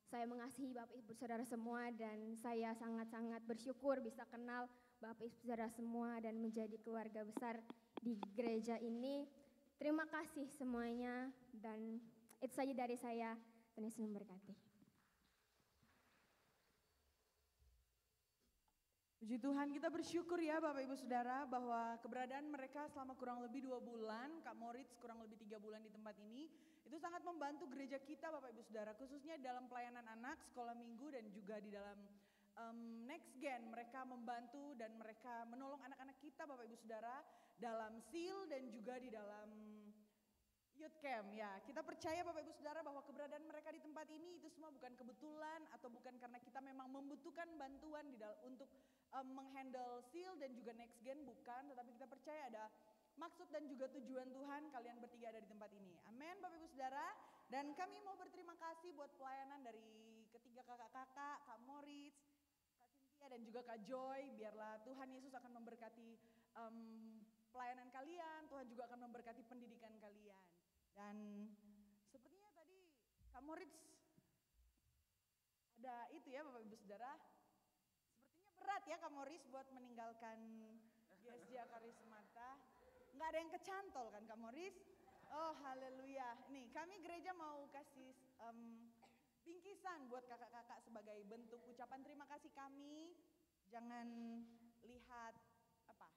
Saya mengasihi Bapak Ibu Saudara semua, dan saya sangat-sangat bersyukur bisa kenal Bapak Ibu Saudara semua dan menjadi keluarga besar di gereja ini. Terima kasih semuanya, dan itu saja dari saya. Tuhan Yesus memberkati. Puji Tuhan, kita bersyukur ya Bapak Ibu Saudara bahwa keberadaan mereka selama kurang lebih 2 bulan, Kak Moritz kurang lebih 3 bulan di tempat ini, itu sangat membantu gereja kita Bapak Ibu Saudara, khususnya dalam pelayanan anak, sekolah minggu, dan juga di dalam next gen, mereka membantu dan mereka menolong anak-anak kita Bapak Ibu Saudara dalam SEAL dan juga di dalam Youth Camp. Ya, kita percaya Bapak Ibu Saudara bahwa keberadaan mereka di tempat ini itu semua bukan kebetulan atau bukan karena kita memang membutuhkan bantuan untuk menghandle SEAL dan juga next gen, bukan, tetapi kita percaya ada maksud dan juga tujuan Tuhan kalian bertiga ada di tempat ini. Amin Bapak Ibu Saudara. Dan kami mau berterima kasih buat pelayanan dari ketiga kakak-kakak, Kak Moritz, Kak Cynthia dan juga Kak Joy. Biarlah Tuhan Yesus akan memberkati pelayanan kalian, Tuhan juga akan memberkati pendidikan kalian. Dan sepertinya tadi Kak Moritz ada itu ya Bapak Ibu Saudara. Sepertinya berat ya Kak Moritz buat meninggalkan GSJ Karismata. Nggak ada yang kecantol kan Kak Moritz? Oh haleluya. Nih kami gereja mau kasih bingkisan buat kakak-kakak sebagai bentuk ucapan terima kasih kami. Jangan lihat apa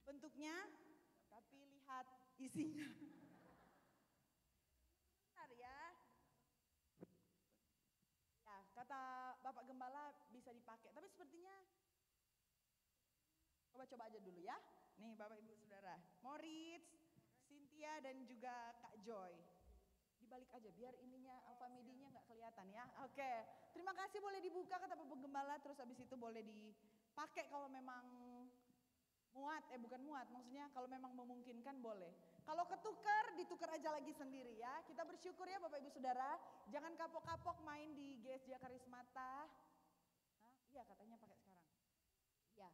bentuknya, tapi lihat isinya. Benar ya. Ya kata Bapak Gembala bisa dipakai, tapi sepertinya coba-coba aja dulu ya. Nih Bapak Ibu Saudara, Moritz, Cynthia dan juga Kak Joy. Dibalik aja biar ininya alfamidinya nggak kelihatan ya. Oke, terima kasih boleh dibuka kata Bapak Gembala, terus habis itu boleh dipakai kalau memang muat, bukan muat, maksudnya kalau memang memungkinkan boleh. Kalau ketukar, ditukar aja lagi sendiri ya. Kita bersyukur ya Bapak Ibu Saudara, jangan kapok-kapok main di GSJ Karismata. Hah? Iya katanya pakai sekarang. Ya.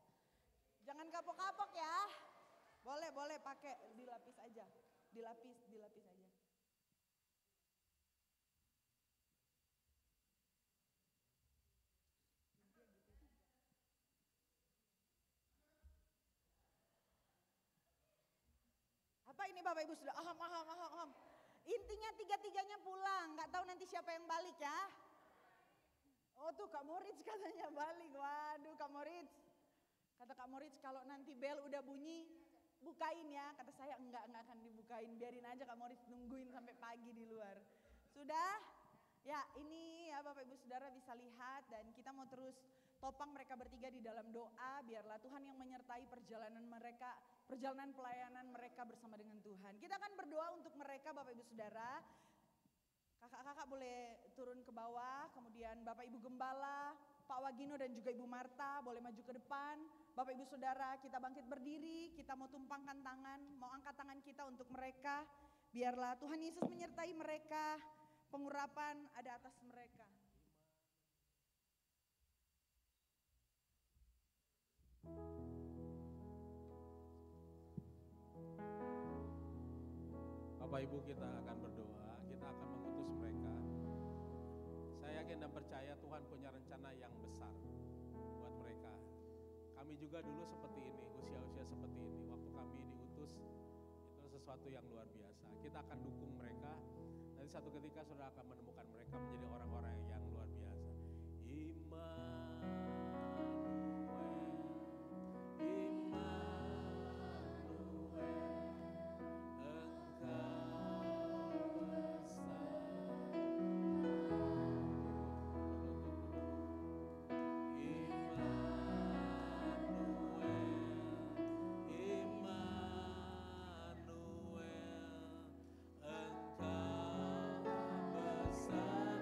Jangan kapok-kapok ya. Boleh pakai dilapis aja. Dilapis aja. Apa ini Bapak Ibu sudah aham. Intinya tiga-tiganya pulang, nggak tahu nanti siapa yang balik ya. Oh tuh Kak Moritz katanya balik. Waduh Kak Moritz. Kata Kak Moritz kalau nanti bel udah bunyi bukain ya. Kata saya enggak akan dibukain. Biarin aja Kak Moritz nungguin sampai pagi di luar. Sudah? Ya ini ya Bapak Ibu Saudara bisa lihat dan kita mau terus topang mereka bertiga di dalam doa. Biarlah Tuhan yang menyertai perjalanan mereka, perjalanan pelayanan mereka bersama dengan Tuhan. Kita akan berdoa untuk mereka Bapak Ibu Saudara. Kakak-kakak boleh turun ke bawah, kemudian Bapak Ibu Gembala, Pak Wagino dan juga Ibu Marta boleh maju ke depan. Bapak Ibu Saudara kita bangkit berdiri, kita mau tumpangkan tangan, mau angkat tangan kita untuk mereka. Biarlah Tuhan Yesus menyertai mereka, pengurapan ada atas mereka. Bapak Ibu kita akan berdoa, kita akan mengutus mereka. Saya yakin dan percaya Tuhan punya rencana yang besar buat mereka. Kami juga dulu seperti ini, usia-usia seperti ini. Waktu kami diutus, itu sesuatu yang luar biasa. Kita akan dukung mereka. Nanti satu ketika saudara akan menemukan mereka menjadi orang-orang yang luar biasa. Besar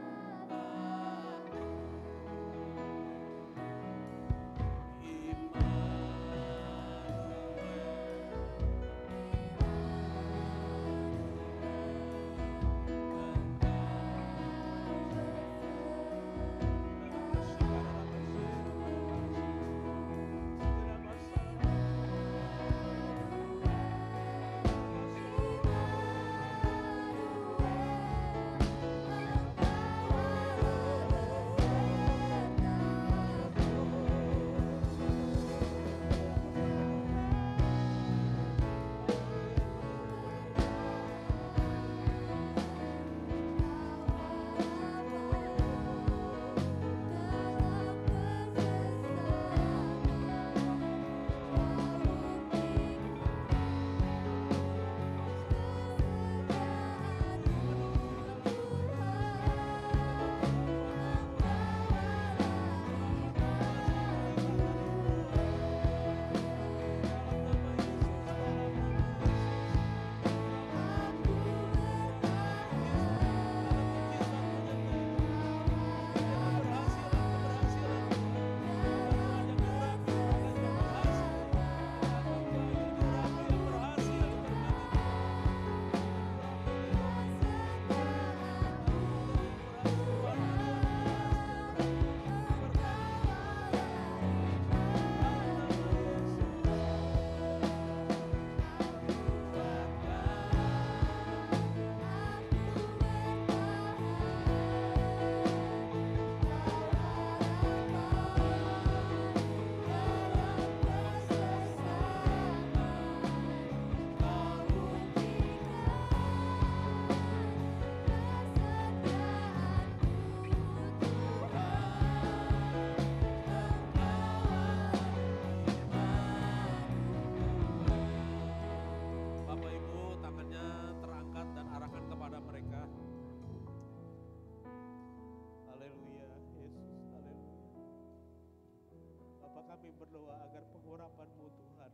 kami berdoa agar pengurapan-Mu Tuhan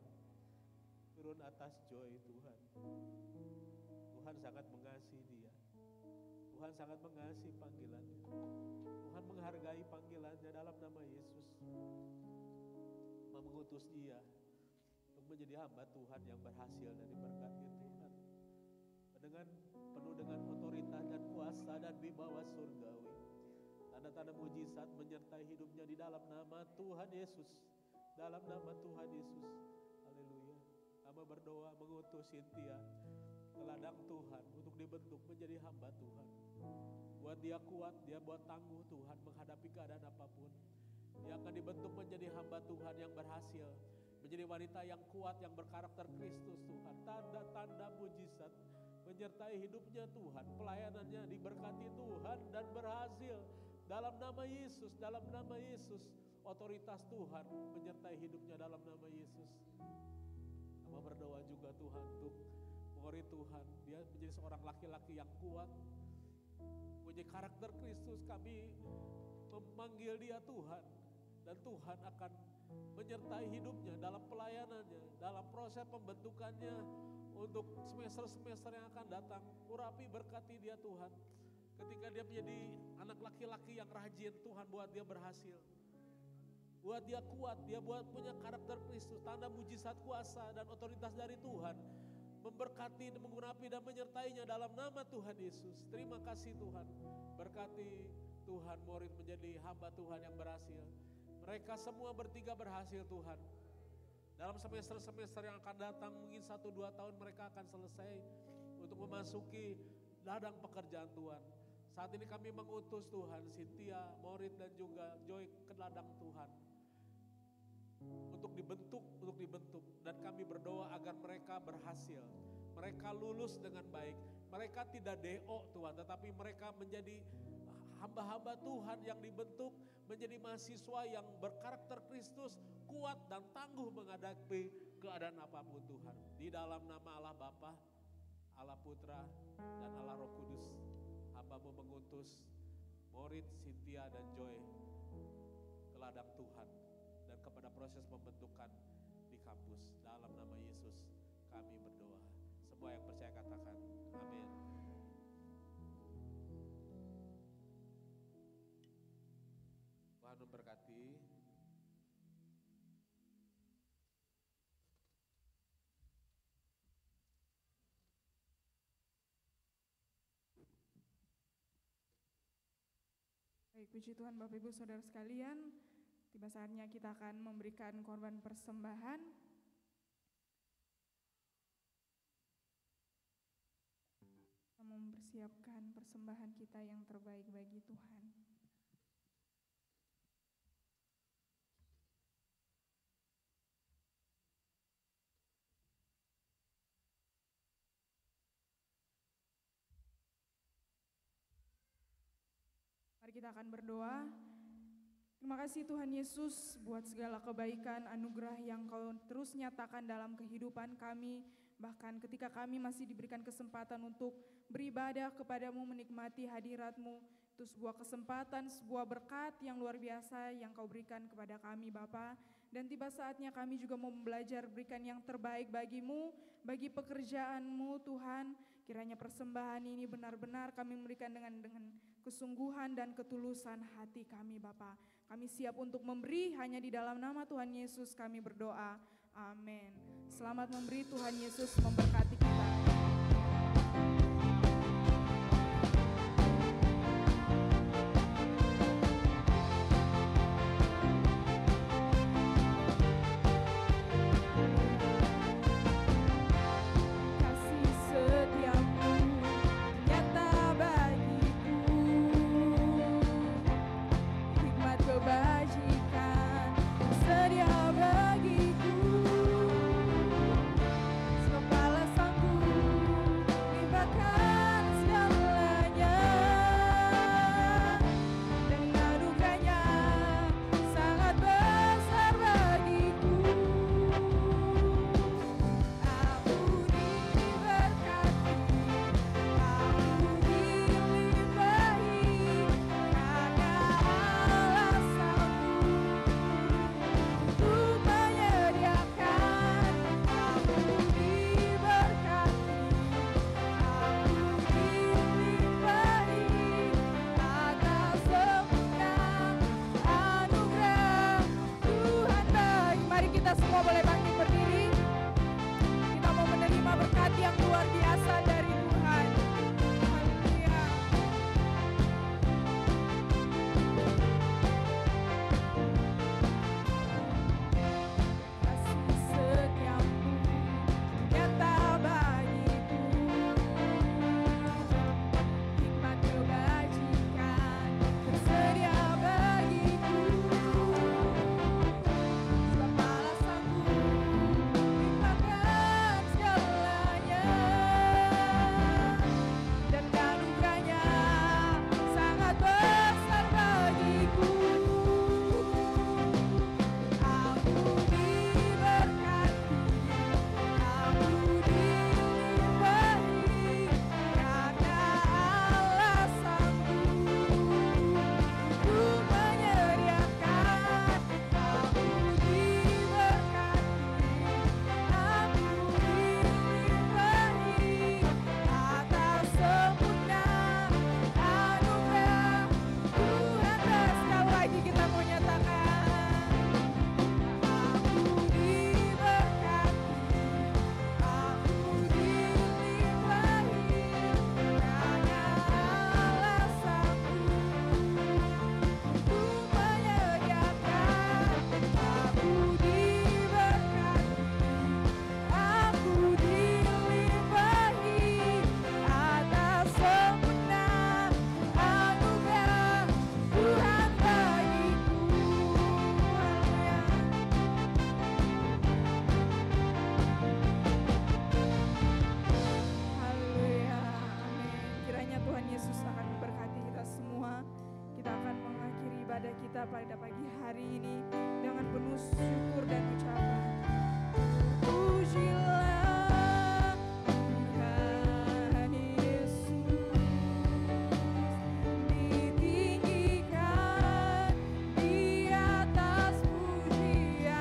turun atas Joy Tuhan. Tuhan sangat mengasihi dia. Tuhan sangat mengasihi panggilannya. Tuhan menghargai panggilannya dalam nama Yesus. Mengutus dia untuk menjadi hamba Tuhan yang berhasil dan diberkati Tuhan. Dengan penuh dengan otoritas dan kuasa dan wibawa surgawi. Tanda-tanda mujizat menyertai hidupnya di dalam nama Tuhan Yesus. Dalam nama Tuhan Yesus. Haleluya. Kami berdoa mengutus Cynthia ke ladang Tuhan untuk dibentuk menjadi hamba Tuhan. Buat dia kuat, dia buat tangguh Tuhan menghadapi keadaan apapun. Dia akan dibentuk menjadi hamba Tuhan yang berhasil. Menjadi wanita yang kuat, yang berkarakter Kristus Tuhan. Tanda-tanda mujizat menyertai hidupnya Tuhan. Pelayanannya diberkati Tuhan dan berhasil. Dalam nama Yesus, dalam nama Yesus. Otoritas Tuhan menyertai hidupnya dalam nama Yesus. Kami berdoa juga Tuhan untuk Morit Tuhan. Dia menjadi seorang laki-laki yang kuat. Punya karakter Kristus. Kami memanggil dia Tuhan. Dan Tuhan akan menyertai hidupnya dalam pelayanannya. Dalam proses pembentukannya untuk semester-semester yang akan datang. Urapi berkati dia Tuhan. Ketika dia menjadi anak laki-laki yang rajin, Tuhan buat dia berhasil. Buat dia kuat, dia buat punya karakter Kristus. Tanda mujizat kuasa dan otoritas dari Tuhan. Memberkati, mengurapi dan menyertainya dalam nama Tuhan Yesus. Terima kasih Tuhan. Berkati Tuhan Morit menjadi hamba Tuhan yang berhasil. Mereka semua bertiga berhasil Tuhan. Dalam semester-semester yang akan datang, mungkin 1-2 tahun mereka akan selesai untuk memasuki ladang pekerjaan Tuhan. Saat ini kami mengutus Tuhan, Cynthia, Morit dan juga Joy ke ladang Tuhan. Untuk dibentuk. Dan kami berdoa agar mereka berhasil. Mereka lulus dengan baik. Mereka tidak DO Tuhan, tetapi mereka menjadi hamba-hamba Tuhan yang dibentuk menjadi mahasiswa yang berkarakter Kristus, kuat dan tangguh menghadapi keadaan apapun Tuhan. Di dalam nama Allah Bapa, Allah Putra, dan Allah Roh Kudus, hamba-Mu mengutus Morit, Cynthia, dan Joy ke ladang Tuhan dan kepada proses pembentukan di kampus. Dalam nama Yesus kami berdoa. Semua yang percaya katakan amin. Tuhan memberkati. Baik, puji Tuhan Bapak Ibu Saudara sekalian, tiba saatnya kita akan memberikan korban persembahan. Kita mempersiapkan persembahan kita yang terbaik bagi Tuhan. Mari kita akan berdoa. Terima kasih Tuhan Yesus buat segala kebaikan, anugerah yang Kau terus nyatakan dalam kehidupan kami. Bahkan ketika kami masih diberikan kesempatan untuk beribadah kepadamu, menikmati hadirat-Mu. Itu sebuah kesempatan, sebuah berkat yang luar biasa yang Kau berikan kepada kami Bapa. Dan tiba saatnya kami juga mau belajar berikan yang terbaik bagi-Mu, bagi pekerjaan-Mu Tuhan. Kiranya persembahan ini benar-benar kami memberikan dengan kesungguhan dan ketulusan hati kami Bapa. Kami siap untuk memberi hanya di dalam nama Tuhan Yesus kami berdoa. Amin. Selamat memberi, Tuhan Yesus memberkati kita. Kepala sang kita pada pagi hari ini dengan penuh syukur dan ucapan. Pujilah Tuhan Yesus, ditinggikan di atas pujian.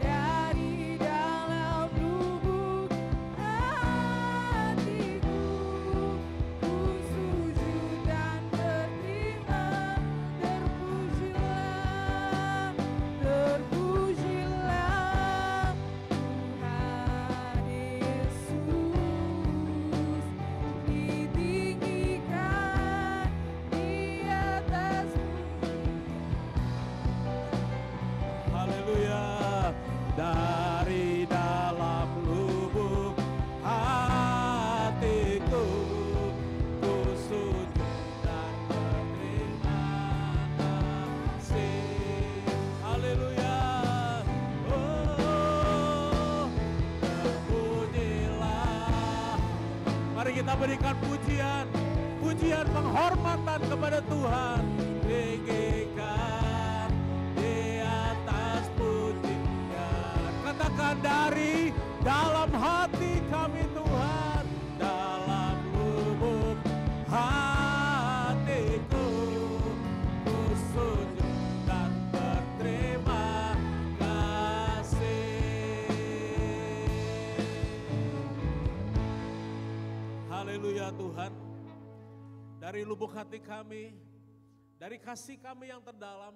Dari dalam lubuk hatiku, ku sujud dan berterima. Terpujilah, terpujilah Tuhan Yesus, ditinggikan di atas Haleluya. Dari dalam lubuk hatiku, ku sujud dan berterima kasih. Haleluya. Oh, terpujilah. Mari kita berikan pujian, pujian penghormatan kepada Tuhan. Tinggikan di atas pujian. Katakan dari dalam hati kami Tuhan, dalam lubuk hatiku, ku sujud dan berterima kasih. Haleluya Tuhan. Dari lubuk hati kami, dari kasih kami yang terdalam,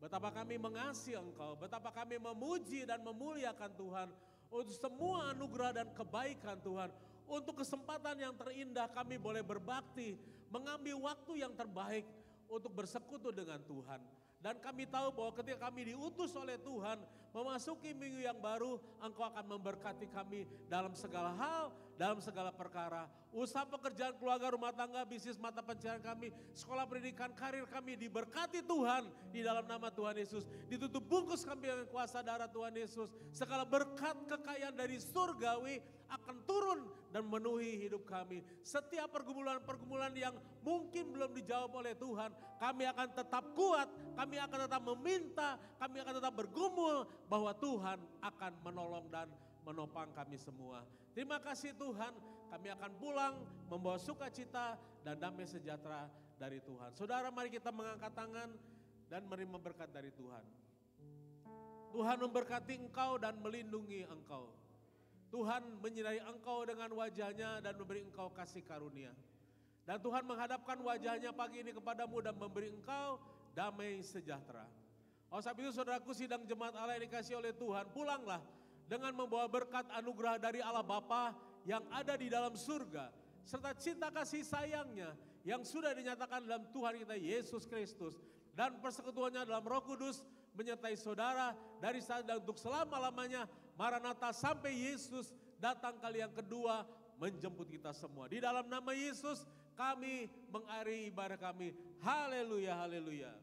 betapa kami mengasihi Engkau, betapa kami memuji dan memuliakan Tuhan untuk semua anugerah dan kebaikan Tuhan. Untuk kesempatan yang terindah kami boleh berbakti, mengambil waktu yang terbaik untuk bersekutu dengan Tuhan. Dan kami tahu bahwa ketika kami diutus oleh Tuhan memasuki minggu yang baru, Engkau akan memberkati kami dalam segala hal, dalam segala perkara. Usaha, pekerjaan, keluarga, rumah tangga, bisnis, mata pencaharian kami, sekolah, pendidikan, karir kami diberkati Tuhan di dalam nama Tuhan Yesus. Ditutup bungkus kami dengan kuasa darah Tuhan Yesus. Segala berkat kekayaan dari surgawi akan turun dan memenuhi hidup kami. Setiap pergumulan-pergumulan yang mungkin belum dijawab oleh Tuhan, kami akan tetap kuat, kami akan tetap meminta, kami akan tetap bergumul bahwa Tuhan akan menolong dan menopang kami semua. Terima kasih Tuhan, kami akan pulang membawa sukacita dan damai sejahtera dari Tuhan. Saudara, mari kita mengangkat tangan dan menerima berkat dari Tuhan. Tuhan memberkati engkau dan melindungi engkau. Tuhan menyinari engkau dengan wajahnya dan memberi engkau kasih karunia. Dan Tuhan menghadapkan wajahnya pagi ini kepadamu dan memberi engkau damai sejahtera. Oh, saat itu saudaraku, sidang jemaat Allah yang dikasihi oleh Tuhan, pulanglah dengan membawa berkat anugerah dari Allah Bapa yang ada di dalam surga, serta cinta kasih sayangnya yang sudah dinyatakan dalam Tuhan kita Yesus Kristus, dan persekutuannya dalam Roh Kudus menyertai saudara dari saat dan untuk selama-lamanya. Maranatha, sampai Yesus datang kali yang kedua menjemput kita semua. Di dalam nama Yesus kami mengakhiri ibadah kami. Haleluya, haleluya.